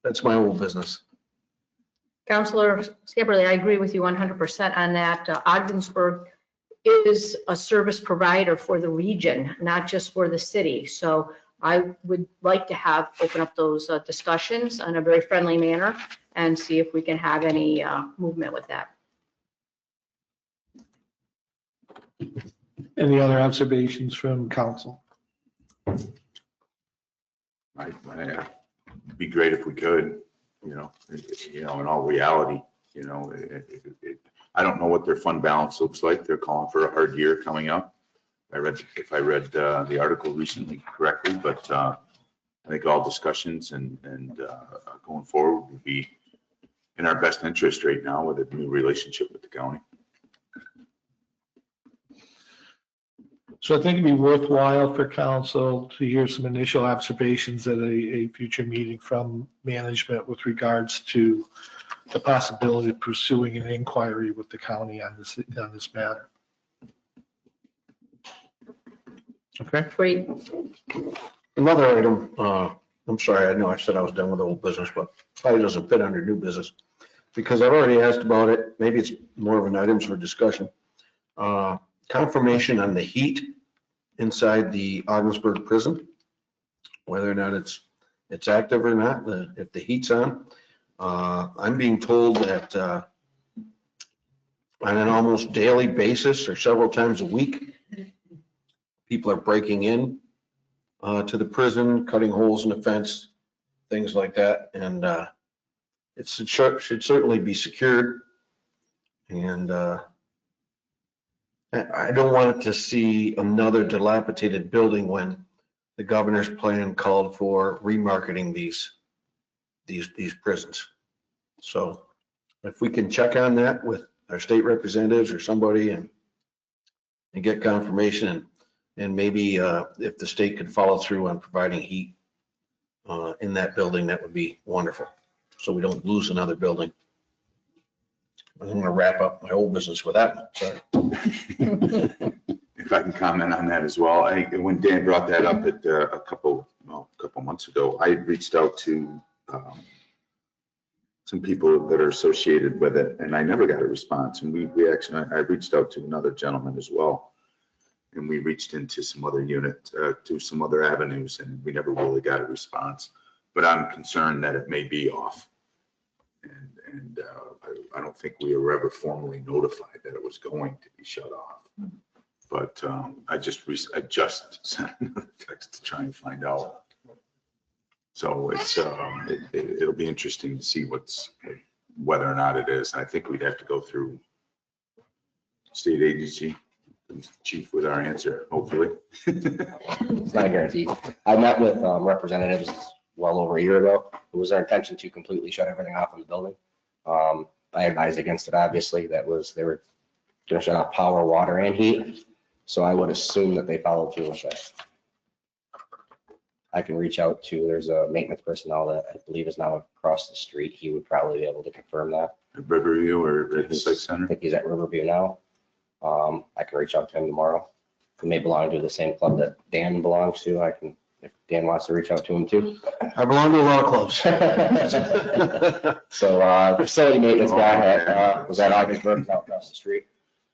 that's my old business. Counselor Scamperly, I agree with you 100% on that. Ogdensburg is a service provider for the region, not just for the city. So I would like to open up those discussions in a very friendly manner and see if we can have any movement with that. Any other observations from council? It'd be great if we could, in all reality, You know, I don't know what their fund balance looks like. They're calling for a hard year coming up. If I read the article recently correctly, but I think all discussions and going forward would be in our best interest right now with a new relationship with the county. So I think it'd be worthwhile for council to hear some initial observations at a future meeting from management with regards to the possibility of pursuing an inquiry with the county on this matter. Okay. Great. Another item, I'm sorry, I know I said I was done with old business, but probably doesn't fit under new business. Because I've already asked about it, maybe it's more of an items for discussion. Confirmation on the heat inside the Ogdensburg prison, whether or not it's active or not, if the heat's on. I'm being told that on an almost daily basis or several times a week, people are breaking in to the prison, cutting holes in the fence, things like that. And it should certainly be secured. And I don't want it to see another dilapidated building when the governor's plan called for remarketing these prisons. So if we can check on that with our state representatives or somebody and get confirmation and maybe if the state could follow through on providing heat in that building, that would be wonderful. So we don't lose another building. I'm going to wrap up my old business with that one. Sorry. If I can comment on that as well, when Dan brought that up at a couple months ago, I had reached out to some people that are associated with it, and I never got a response. And I reached out to another gentleman as well, and we reached into some other unit, to some other avenues, and we never really got a response. But I'm concerned that it may be off. And I don't think we were ever formally notified that it was going to be shut off. But I just sent another text to try and find out. So it'll be interesting to see whether or not it is. And I think we'd have to go through state agency, chief with our answer, hopefully. It's not guaranteed. I met with representatives well over a year ago. It was their intention to completely shut everything off in the building. I advised against it, obviously. They were going to shut off power, water, and heat. So I would assume that they followed through with that. I can reach out to, there's a maintenance personnel that I believe is now across the street. He would probably be able to confirm that. At Riverview or at the site I center? think he's at Riverview now. I can reach out to him tomorrow. He may belong to the same club that Dan belongs to. If Dan wants to reach out to him too. I belong to a lot of clubs. So facility maintenance guy was at Ogdensburg out across the street.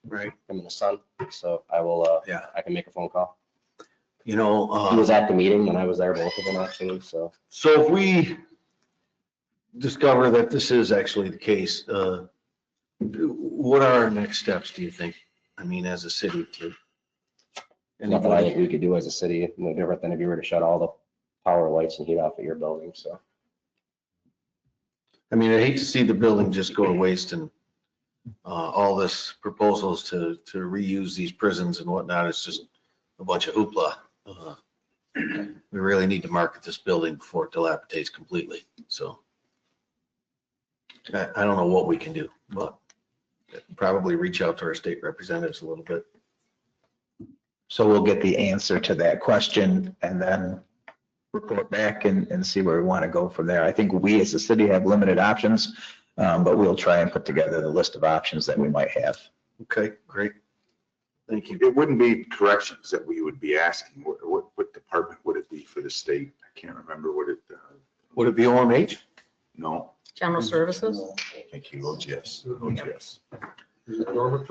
Right. Him and the son. So I will, I can make a phone call. You know, He was at the meeting when I was there, both of them actually, so. so if we discover that this is actually the case, what are our next steps, do you think? I mean, as a city to? Nothing I think we could do as a city, no different than if you were to shut all the power, lights and heat off at your building, so. I mean, I hate to see the building just go to waste and all this proposals to reuse these prisons and whatnot. It's just a bunch of hoopla. We really need to market this building before it dilapidates completely. So I don't know what we can do, but probably reach out to our state representatives a little bit. So we'll get the answer to that question and then report back and see where we want to go from there. I think we as a city have limited options, but we'll try and put together the list of options that we might have. Okay, great. Thank you. It wouldn't be corrections that we would be asking. What department would it be for the state? I can't remember what it. Would it be OMH? No. General services? Thank you. OGS. OGS. We're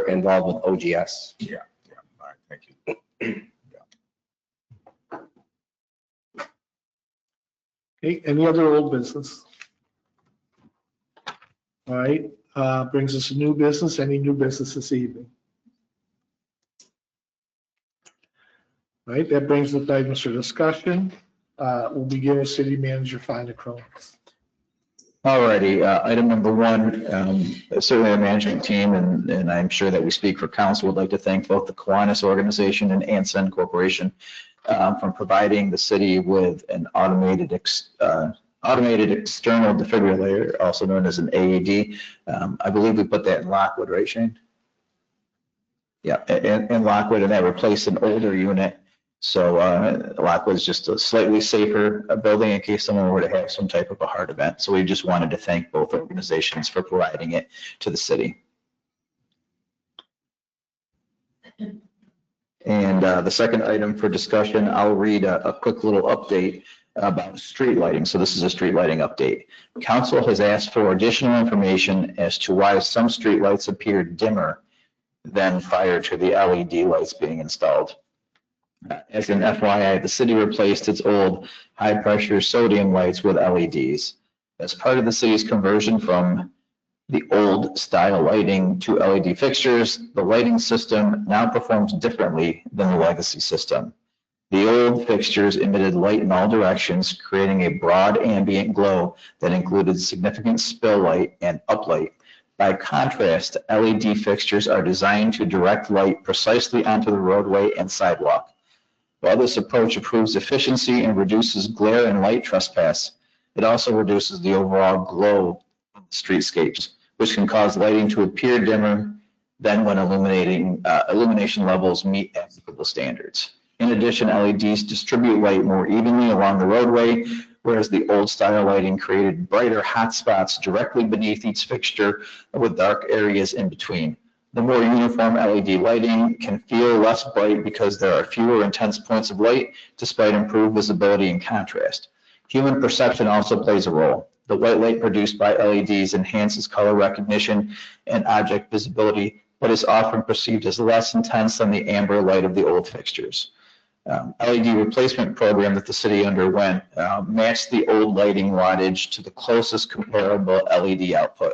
involved with OGS. Yeah. All right. Thank you. Okay, any other old business? All right, brings us a new business. Any new business this evening? All right, that brings us to items for discussion. We'll begin with City Manager Fonda Cronin. Alrighty, item number one, certainly the management team, and I'm sure that we speak for council, would like to thank both the Kiwanis organization and Anson Corporation from providing the city with an automated external defibrillator, also known as an AED. I believe we put that in Lockwood, right, Shane? Yeah, in Lockwood, and that replaced an older unit. So Lockwood is just a slightly safer building in case someone were to have some type of a heart event. So we just wanted to thank both organizations for providing it to the city. And the second item for discussion, I'll read a quick little update about street lighting. So this is a street lighting update. Council has asked for additional information as to why some street lights appear dimmer than prior to the LED lights being installed. As an FYI, the city replaced its old high-pressure sodium lights with LEDs. As part of the city's conversion from the old style lighting to LED fixtures, the lighting system now performs differently than the legacy system. The old fixtures emitted light in all directions, creating a broad ambient glow that included significant spill light and uplight. By contrast, LED fixtures are designed to direct light precisely onto the roadway and sidewalk. While this approach improves efficiency and reduces glare and light trespass, it also reduces the overall glow of the streetscapes, which can cause lighting to appear dimmer than when illumination levels meet applicable standards. In addition, LEDs distribute light more evenly along the roadway, whereas the old style lighting created brighter hot spots directly beneath each fixture with dark areas in between. The more uniform LED lighting can feel less bright because there are fewer intense points of light, despite improved visibility and contrast. Human perception also plays a role. The white light produced by LEDs enhances color recognition and object visibility, but is often perceived as less intense than the amber light of the old fixtures. LED replacement program that the city underwent matched the old lighting wattage to the closest comparable LED output.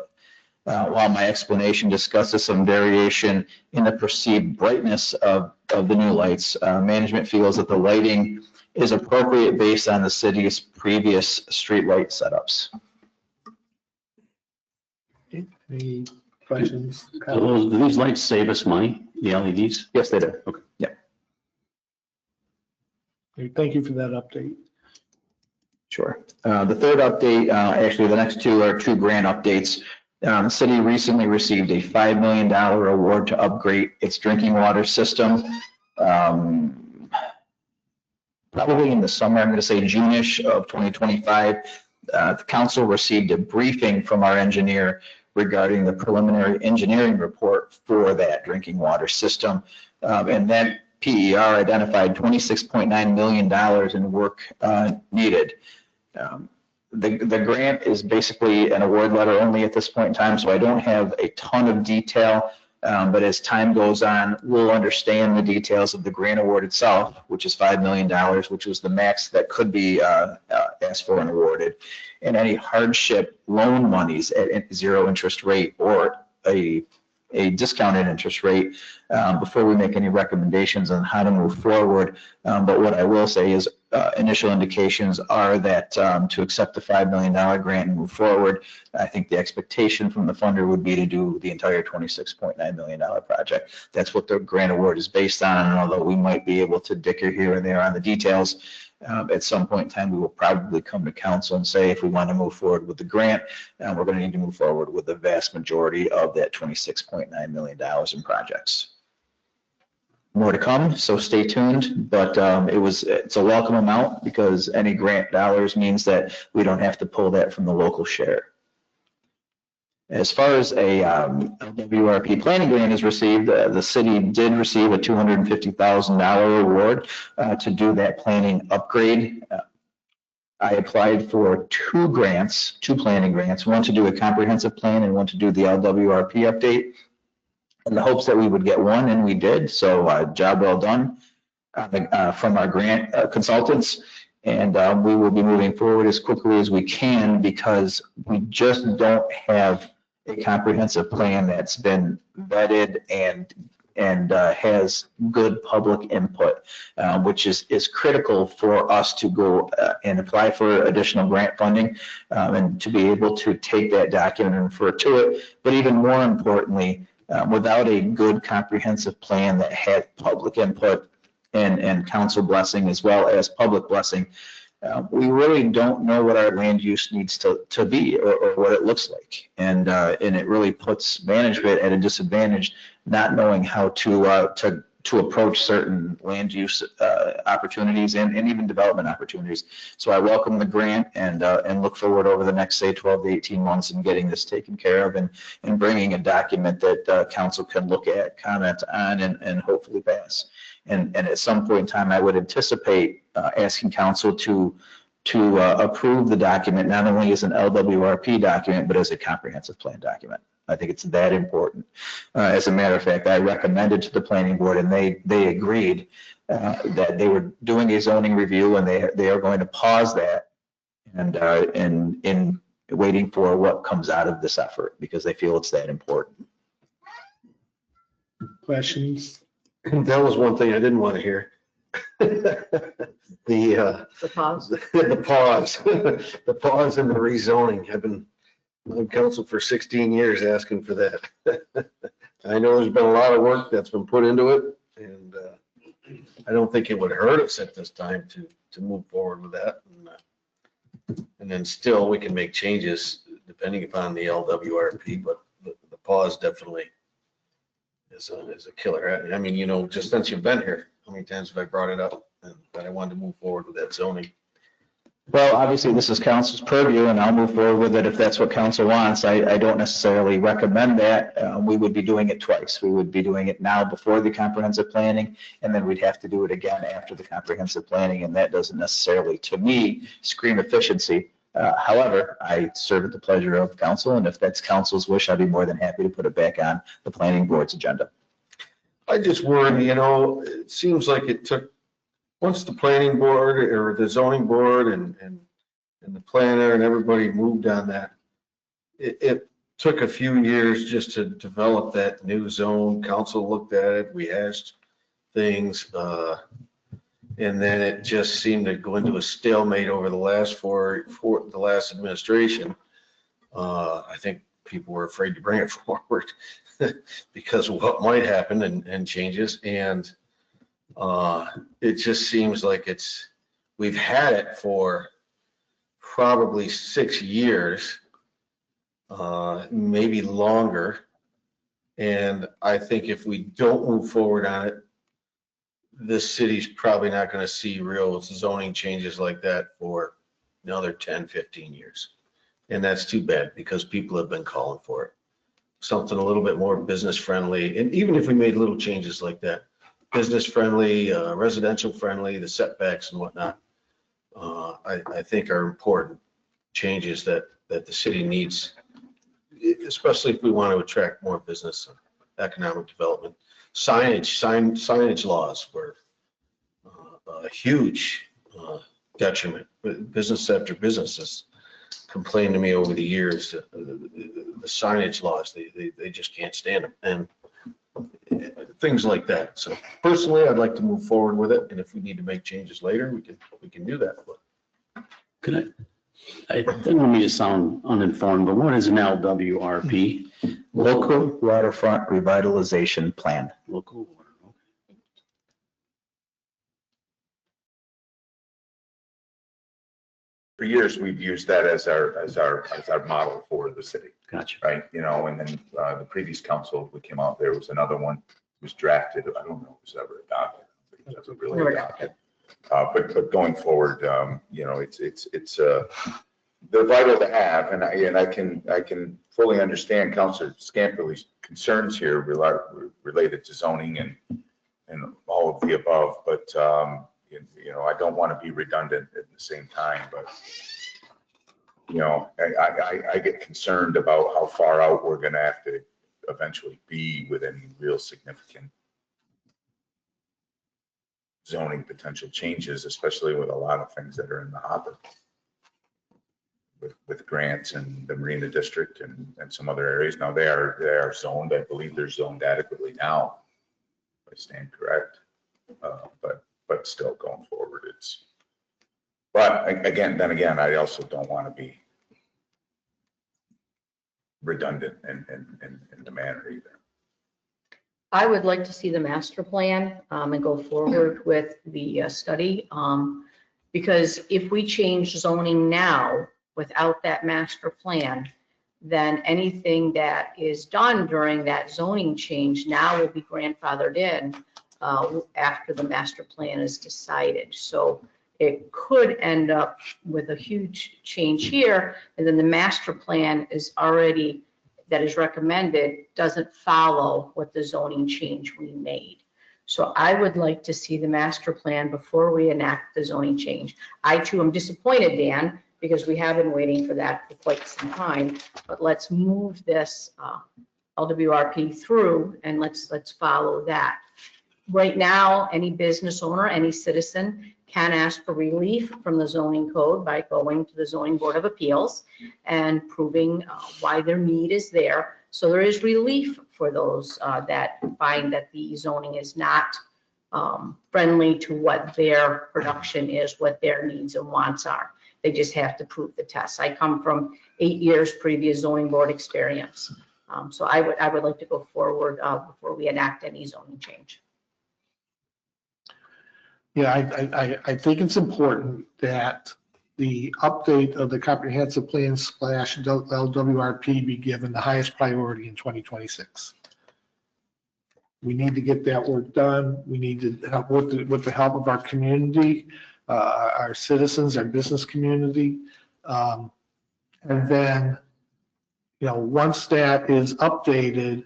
While my explanation discusses some variation in the perceived brightness of the new lights, management feels that the lighting is appropriate based on the city's previous street light setups. Any questions? Do these lights save us money, the LEDs? Yes, they do. Okay. Yeah. Thank you for that update. Sure. The third update, actually the next two are two grant updates. The city recently received a $5 million award to upgrade its drinking water system. Probably in the summer, I'm going to say June-ish of 2025. The council received a briefing from our engineer regarding the preliminary engineering report for that drinking water system. And that PER identified $26.9 million in work needed. The grant is basically an award letter only at this point in time, so I don't have a ton of detail, but as time goes on, we'll understand the details of the grant award itself, which is $5 million, which was the max that could be asked for and awarded, and any hardship loan monies at zero interest rate or a discounted interest rate before we make any recommendations on how to move forward. But what I will say is initial indications are that to accept the $5 million grant and move forward, I think the expectation from the funder would be to do the entire $26.9 million project. That's what the grant award is based on, and although we might be able to dicker here and there on the details, at some point in time, we will probably come to council and say, if we want to move forward with the grant, we're going to need to move forward with the vast majority of that $26.9 million in projects. More to come, so stay tuned, but it's a welcome amount because any grant dollars means that we don't have to pull that from the local share. As far as a LWRP planning grant is received, the city did receive a $250,000 award to do that planning upgrade. I applied for two planning grants, one to do a comprehensive plan and one to do the LWRP update, in the hopes that we would get one, and we did. So job well done from our grant consultants. And we will be moving forward as quickly as we can because we just don't have a comprehensive plan that's been vetted and has good public input, which is critical for us to go and apply for additional grant funding, and to be able to take that document and refer to it. But even more importantly, without a good comprehensive plan that had public input and council blessing as well as public blessing, we really don't know what our land use needs to be or what it looks like. And it really puts management at a disadvantage, not knowing how to approach certain land use opportunities and even development opportunities. So I welcome the grant and look forward over the next, say, 12 to 18 months in getting this taken care of and bringing a document that council can look at, comment on, and hopefully pass. And at some point in time, I would anticipate asking council to approve the document, not only as an LWRP document, but as a comprehensive plan document. I think it's that important. As a matter of fact, I recommended to the planning board, and they agreed that they were doing a zoning review, and they are going to pause that and in waiting for what comes out of this effort, because they feel it's that important. Questions? That was one thing I didn't want to hear. The pause. the pause, the pause in the rezoning. I've been on council for 16 years asking for that. I know there's been a lot of work that's been put into it, and I don't think it would hurt us at this time to move forward with that. And then still, we can make changes depending upon the LWRP, but the pause definitely is a killer. I mean, you know, just since you've been here, how many times have I brought it up that I wanted to move forward with that zoning? Well, obviously, this is council's purview, and I'll move forward with it if that's what council wants. I don't necessarily recommend that. We would be doing it twice. We would be doing it now before the comprehensive planning, and then we'd have to do it again after the comprehensive planning, and that doesn't necessarily, to me, scream efficiency. However, I serve at the pleasure of council, and if that's council's wish, I'd be more than happy to put it back on the planning board's agenda. I just worry, you know, it seems like it took, once the planning board or the zoning board and the planner and everybody moved on that, it took a few years just to develop that new zone. Council looked at it, we asked things, and then it just seemed to go into a stalemate over the last the last administration. I think people were afraid to bring it forward because of what might happen and changes. And it just seems like we've had it for probably 6 years, maybe longer. And I think if we don't move forward on it, this city's probably not going to see real zoning changes like that for another 10, 15 years. And that's too bad, because people have been calling for it. Something a little bit more business friendly. And even if we made little changes like that, business friendly, residential friendly, the setbacks and whatnot, I think are important changes that the city needs, especially if we want to attract more business and economic development. Signage laws were a huge detriment. Business after business has complained to me over the years that the signage laws, they just can't stand them, and things like that. So personally, I'd like to move forward with it, and if we need to make changes later, we can do that. Could I didn't want me to sound uninformed, but what is an LWRP? Local Waterfront Revitalization Plan. Local water. For years, we've used that as our model for the city, Gotcha. right? You know, and then the previous council, we came out, there was another one was drafted. I don't know if it was ever adopted. It was ever really adopted. But going forward, you know, they're vital to have, and I can fully understand Councilor Scamperly's concerns here related to zoning and all of the above, but you know, I don't want to be redundant at the same time, but you know, I get concerned about how far out we're going to have to eventually be with any real significant zoning potential changes, especially with a lot of things that are in the hopper with grants and the Marina District and some other areas. Now they are zoned. I believe they're zoned adequately now I stand correct. But still going forward, but again, I also don't want to be redundant in the manner either. I would like to see the master plan and go forward with the study. Because if we change zoning now without that master plan, then anything that is done during that zoning change now will be grandfathered in after the master plan is decided. So it could end up with a huge change here, and then the master plan is already, that is recommended, doesn't follow what the zoning change we made. So I would like to see the master plan before we enact the zoning change. I too am disappointed, Dan, because we have been waiting for that for quite some time, but let's move this LWRP through and let's follow that. Right now, any business owner, any citizen can ask for relief from the zoning code by going to the Zoning Board of Appeals and proving why their need is there. So there is relief for those that find that the zoning is not friendly to what their production is, what their needs and wants are. They just have to prove the test. I come from 8 years previous zoning board experience. So I would like to go forward before we enact any zoning change. Yeah, I think it's important that the update of the comprehensive plan / LWRP be given the highest priority in 2026. We need to get that work done. We need to help with the help of our community, our citizens, our business community. And then, once that is updated,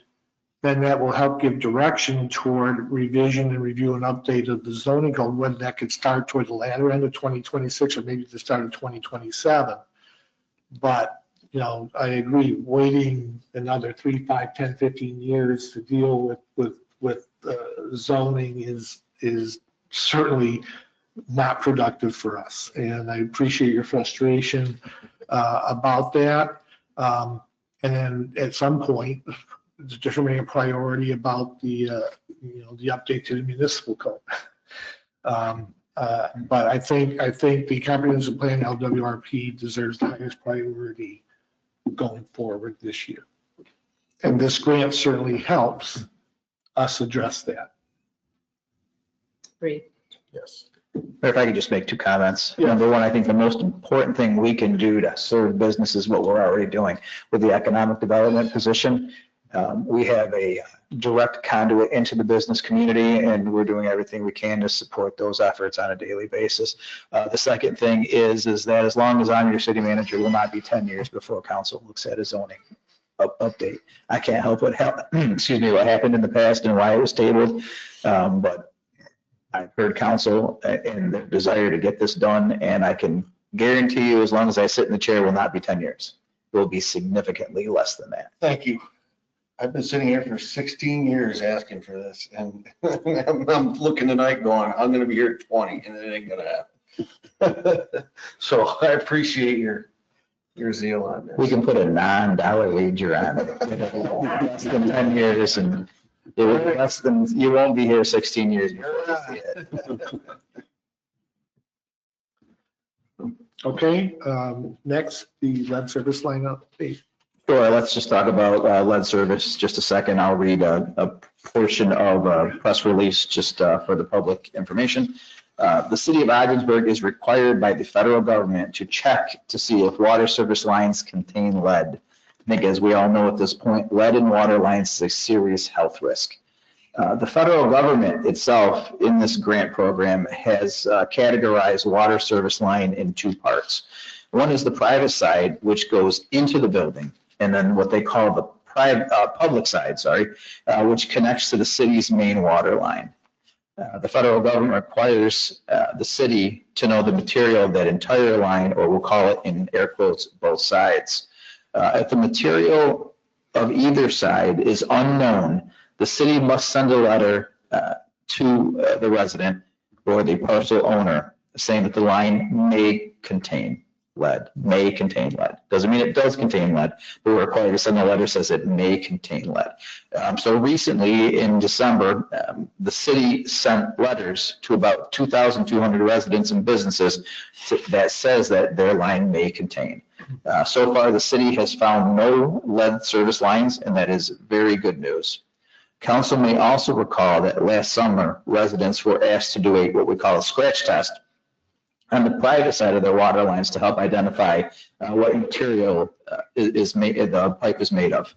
then that will help give direction toward revision and review and update of the zoning code, whether that could start toward the latter end of 2026 or maybe the start of 2027. But, I agree, waiting another 3, 5, 10, 15 years to deal with zoning is certainly not productive for us. And I appreciate your frustration about that. And then at some point, determining a priority about the update to the municipal code. But I think the comprehensive plan LWRP deserves the highest priority going forward this year. And this grant certainly helps us address that. Great. Yes. If I could just make 2 comments. Yeah. Number one, I think the most important thing we can do to serve business is what we're already doing with the economic development position. We have a direct conduit into the business community, and we're doing everything we can to support those efforts on a daily basis. The second thing is that as long as I'm your city manager, it will not be 10 years before council looks at a zoning update. I can't help what happened in the past and why it was tabled, but I've heard council and their desire to get this done, and I can guarantee you, as long as I sit in the chair, it will not be 10 years. It will be significantly less than that. Thank you. I've been sitting here for 16 years asking for this, and I'm looking tonight going, I'm gonna be here at 20, and it ain't gonna happen. So I appreciate your zeal on this. We can put a $9 wager on it. Less than 10 years, and it will be less than, you won't be here 16 years before you see it. Okay, next, the lead service line update. Sure, let's just talk about lead service just a second. I'll read a portion of a press release just for the public information. The city of Ogdensburg is required by the federal government to check to see if water service lines contain lead. I think as we all know at this point, lead in water lines is a serious health risk. The federal government itself in this grant program has categorized water service line in 2 parts. One is the private side, which goes into the building, and then what they call the public side, which connects to the city's main water line. The federal government requires the city to know the material of that entire line, or we'll call it in air quotes, both sides. If the material of either side is unknown, the city must send a letter to the resident or the parcel owner saying that the line may contain lead, may contain lead. Doesn't mean it does contain lead, but we're required to send a letter that says it may contain lead. So recently in December, the city sent letters to about 2,200 residents and businesses that says that their line may contain. So far, the city has found no lead service lines, and that is very good news. Council may also recall that last summer, residents were asked to do what we call a scratch test on the private side of their water lines to help identify what material the pipe is made of.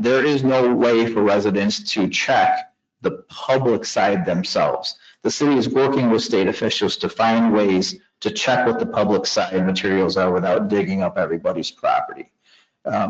There is no way for residents to check the public side themselves. The city is working with state officials to find ways to check what the public side materials are without digging up everybody's property.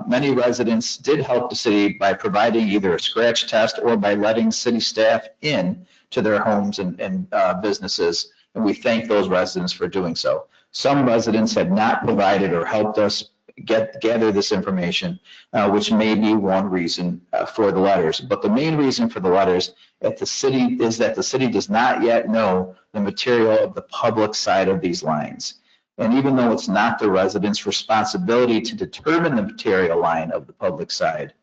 Many residents did help the city by providing either a scratch test or by letting city staff in to their homes and businesses, and we thank those residents for doing so. Some residents have not provided or helped us gather this information, which may be one reason for the letters. But the main reason for the letters at the city is that the city does not yet know the material of the public side of these lines. And even though it's not the residents' responsibility to determine the material line of the public side,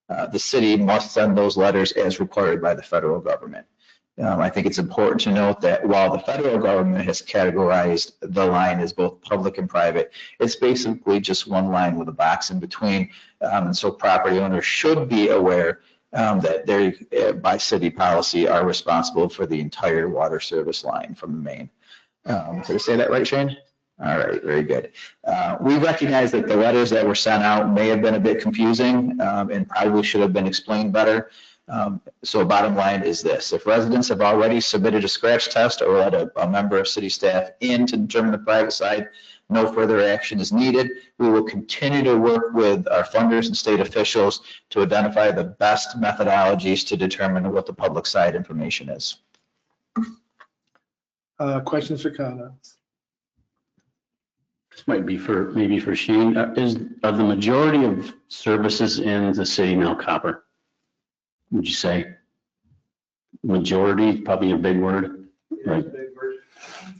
the city must send those letters as required by the federal government. I think it's important to note that while the federal government has categorized the line as both public and private, it's basically just one line with a box in between. And so property owners should be aware that they, by city policy, are responsible for the entire water service line from the main. Did I say that right, Shane? All right, very good. We recognize that the letters that were sent out may have been a bit confusing and probably should have been explained better. So bottom line is this: if residents have already submitted a scratch test or let a member of city staff in to determine the private side, no further action is needed. We will continue to work with our funders and state officials to identify the best methodologies to determine what the public side information is. Questions or comments? This might be maybe for Shane. Are the majority of services in the city now copper? Would you say? Majority, probably a big word. Right.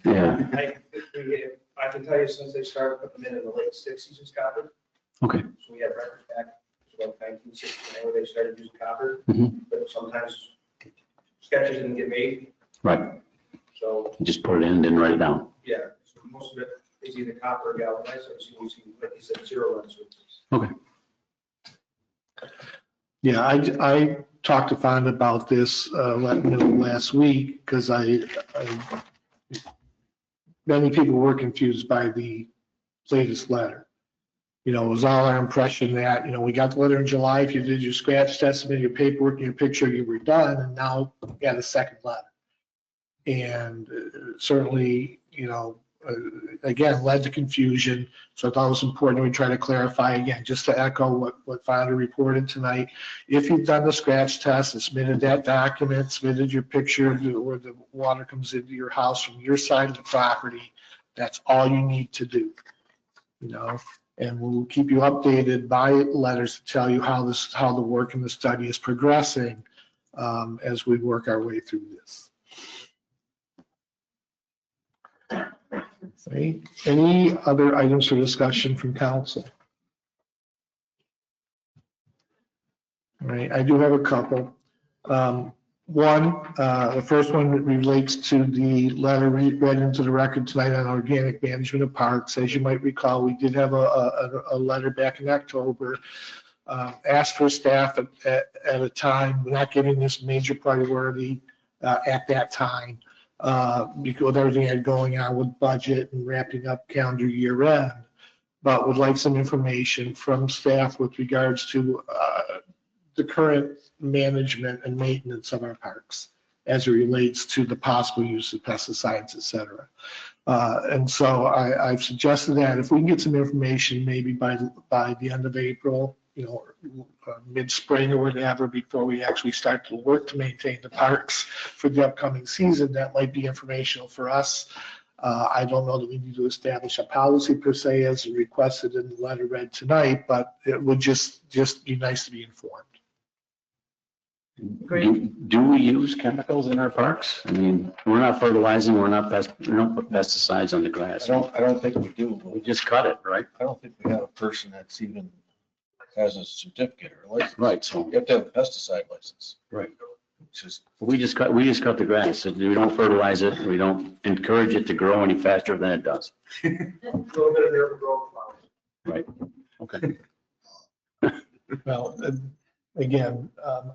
Yeah. I can tell you since they started putting them in the late 60s, it's copper. Okay. So we have records back to about 1960 where they started using copper, but sometimes sketches didn't get made. Right. So You just put it in, didn't write it down. yeah, so most of it is either copper or galvanized. So you see, like you said, zero runs. Okay. Yeah, I talked to Fonda about this last week because many people were confused by the latest letter. You know, it was all our impression that, you know, we got the letter in July. If you did your scratch test, submitted your paperwork and your picture, you were done. And now we got a second letter. And certainly, you know, again, led to confusion. So I thought it was important that we try to clarify again, just to echo what Fonda reported tonight. If you've done the scratch test and submitted that document, submitted your picture where the water comes into your house from your side of the property, that's all you need to do, you know, and we'll keep you updated by letters to tell you how the work and the study is progressing as we work our way through this. Okay. Any other items for discussion from council? All right, I do have a couple. The first one relates to the letter read into the record tonight on organic management of parks. As you might recall, we did have a letter back in October, asked for staff at a time, not giving this major priority at that time. Because with everything had going on with budget and wrapping up calendar year end, but would like some information from staff with regards to the current management and maintenance of our parks as it relates to the possible use of pesticides, et cetera. And so I've suggested that if we can get some information maybe by the end of April, you know, mid-spring or whatever, before we actually start to work to maintain the parks for the upcoming season, that might be informational for us. I don't know that we need to establish a policy per se as requested in the letter read tonight, but it would just be nice to be informed. Do we use chemicals in our parks? I mean, we're not fertilizing, we don't put pesticides on the grass. I don't think we do. We just cut it, right? I don't think we have a person that's even has a certificate or license. Right, so, You have to have a pesticide license. right. Which is, We just cut the grass. We don't fertilize it. We don't encourage it to grow any faster than it does. A little bit of miracle grow flowers. Right. Okay. Well, again,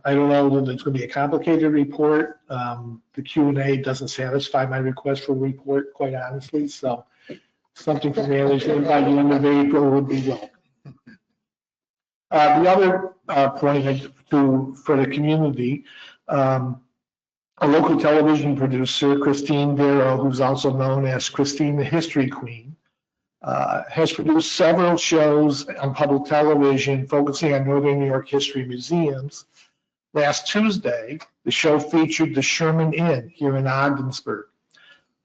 I don't know that it's going to be a complicated report. The Q&A doesn't satisfy my request for a report, quite honestly, so something for management by the end of April would be welcome. The other point for the community, a local television producer, Christine Darrow, who's also known as Christine the History Queen, has produced several shows on public television focusing on Northern New York history museums. Last Tuesday, the show featured the Sherman Inn here in Ogdensburg.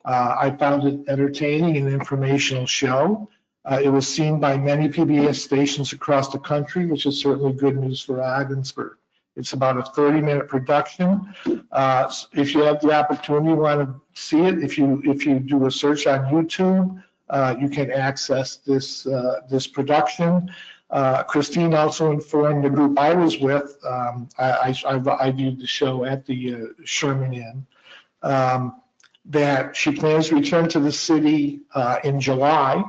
I found it entertaining and informational show. It was seen by many PBS stations across the country, which is certainly good news for Ogdensburg. It's about a 30-minute production. If you have the opportunity, want to see it, if you do a search on YouTube, you can access this production. Christine also informed the group I was with, I viewed the show at the Sherman Inn, that she plans to return to the city in July,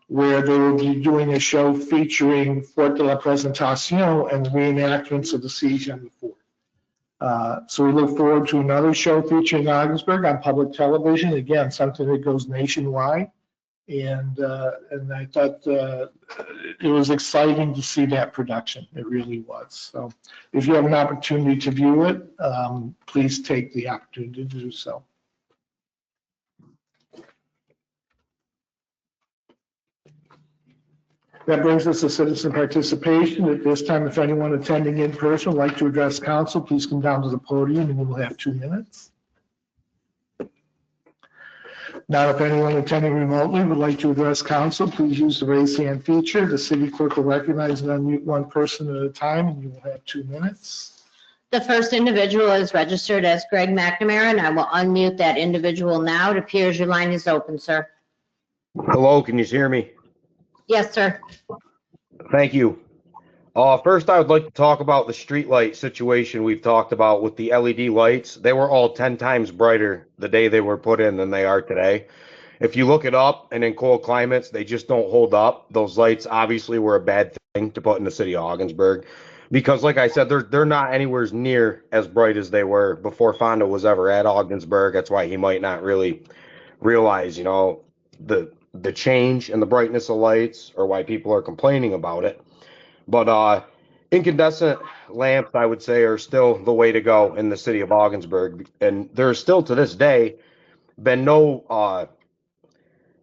where they will be doing a show featuring Fort de la Presentación and reenactments of the siege on the fort. So we look forward to another show featuring Ogdensburg on public television. Again, something that goes nationwide. And I thought it was exciting to see that production. It really was. So if you have an opportunity to view it, please take the opportunity to do so. That brings us to citizen participation. At this time, if anyone attending in person would like to address council, please come down to the podium and you will have 2 minutes. Now, if anyone attending remotely would like to address council, please use the raise hand feature. The city clerk will recognize and unmute one person at a time and you will have 2 minutes. The first individual is registered as Greg McNamara, and I will unmute that individual now. It appears your line is open, sir. Hello, can you hear me? Yes, sir. Thank you. First, I would like to talk about the streetlight situation we've talked about with the LED lights. They were all 10 times brighter the day they were put in than they are today. If you look it up, and in cold climates, they just don't hold up. Those lights obviously were a bad thing to put in the city of Ogdensburg because, like I said, they're not anywhere near as bright as they were before Fonda was ever at Ogdensburg. That's why he might not really realize, the change in the brightness of lights or why people are complaining about it. But incandescent lamps, I would say, are still the way to go in the city of Ogdensburg. And there's still to this day been no,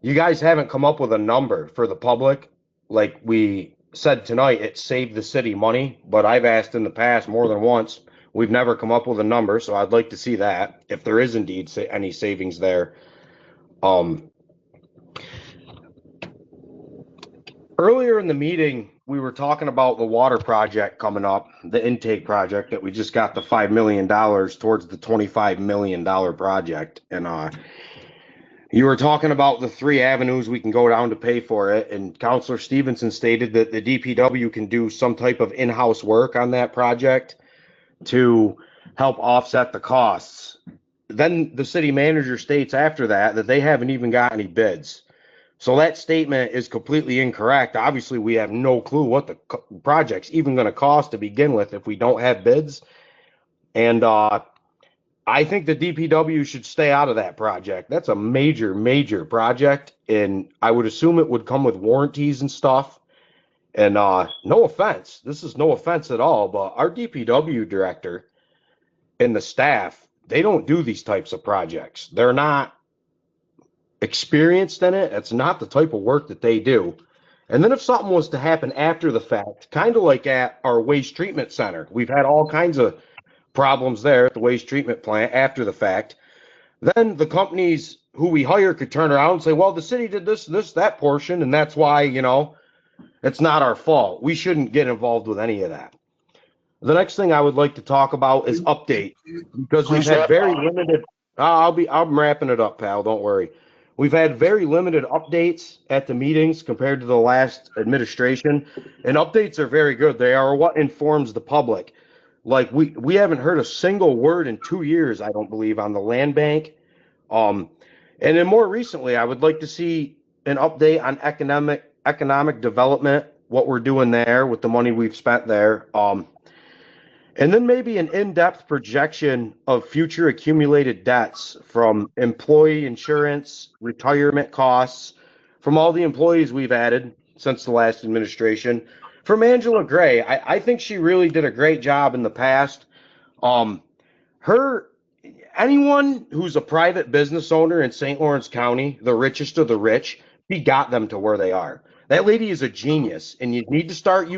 you guys haven't come up with a number for the public. Like we said tonight, it saved the city money, but I've asked in the past more than once. We've never come up with a number, so I'd like to see that, if there is indeed any savings there. Earlier in the meeting, we were talking about the water project coming up, the intake project that we just got the $5 million towards the $25 million project. And you were talking about the 3 avenues we can go down to pay for it. And Councilor Stevenson stated that the DPW can do some type of in-house work on that project to help offset the costs. Then the city manager states after that they haven't even got any bids. So that statement is completely incorrect. Obviously, we have no clue what the project's even going to cost to begin with if we don't have bids. And I think the DPW should stay out of that project. That's a major, major project. And I would assume it would come with warranties and stuff. And no offense, this is no offense at all, but our DPW director and the staff, they don't do these types of projects. They're not experienced in it. It's not the type of work that they do. And then if something was to happen after the fact, kind of like at our waste treatment center, we've had all kinds of problems there at the waste treatment plant after the fact. Then the companies who we hire could turn around and say, well, the city did this, that portion, and that's why, it's not our fault. We shouldn't get involved with any of that. The next thing I would like to talk about is update, because we've had very limited, I'm wrapping it up, pal, don't worry. We've had very limited updates at the meetings compared to the last administration, and updates are very good. They are what informs the public. Like, we haven't heard a single word in 2 years, I don't believe, on the land bank. And then more recently, I would like to see an update on economic development, what we're doing there with the money we've spent there. And then maybe an in-depth projection of future accumulated debts from employee insurance, retirement costs, from all the employees we've added since the last administration. From Angela Gray, I think she really did a great job in the past. Anyone who's a private business owner in St. Lawrence County, the richest of the rich, he got them to where they are. That lady is a genius, and you need to start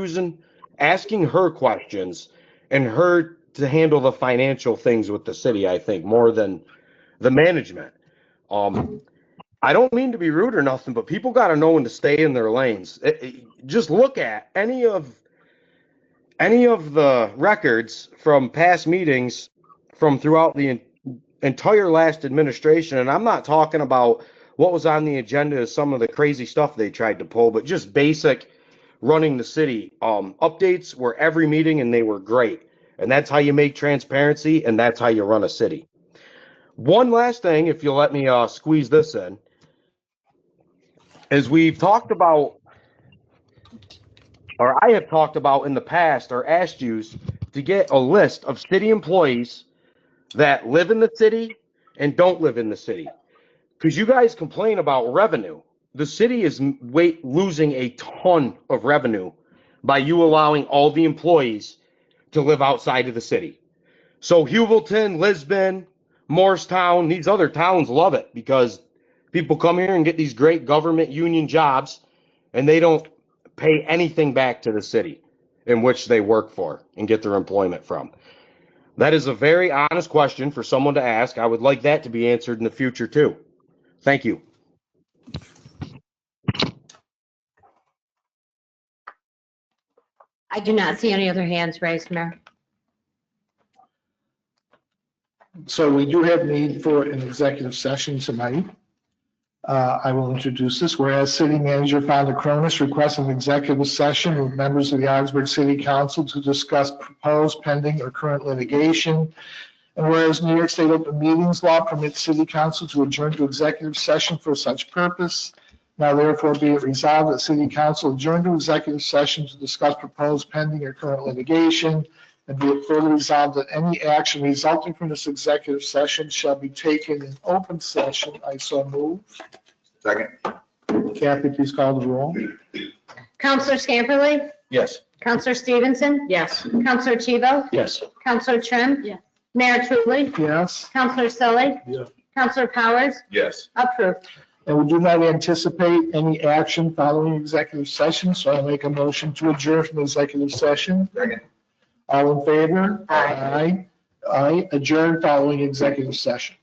asking her questions and her to handle the financial things with the city, I think, more than the management. I don't mean to be rude or nothing, but people got to know when to stay in their lanes. Just look at any of the records from past meetings from throughout the entire last administration, and I'm not talking about what was on the agenda as some of the crazy stuff they tried to pull, but just basic running the city. Updates were every meeting, and they were great. And that's how you make transparency, and that's how you run a city. One last thing, if you'll let me squeeze this in, is we've talked about, or I have talked about in the past, or asked you to get a list of city employees that live in the city and don't live in the city. Because you guys complain about revenue. The city is losing a ton of revenue by you allowing all the employees to live outside of the city. So Hubleton, Lisbon, Morristown, these other towns love it because people come here and get these great government union jobs, and they don't pay anything back to the city in which they work for and get their employment from. That is a very honest question for someone to ask. I would like that to be answered in the future too. Thank you. I do not see any other hands raised, Mayor. So we do have need for an executive session tonight. I will introduce this. Whereas City Manager Fonda Cronus requests an executive session with members of the Augsburg City Council to discuss proposed, pending, or current litigation. And whereas New York State Open Meetings Law permits City Council to adjourn to executive session for such purpose, now therefore be it resolved that City Council adjourn to executive session to discuss proposed, pending, or current litigation, and be it further resolved that any action resulting from this executive session shall be taken in open session. I so move. Second. Kathy, please call the roll. Counselor Scamperly? Yes. Counselor Stevenson? Yes. Counselor Tebow? Yes. Counselor Trim? Yes. Mayor Truely? Yes. Counselor Sully? Yes. Counselor Powers? Yes. Approved. And we do not anticipate any action following executive session, so I make a motion to adjourn from executive session. Second. All in favor? Aye. Aye. Adjourn following executive session.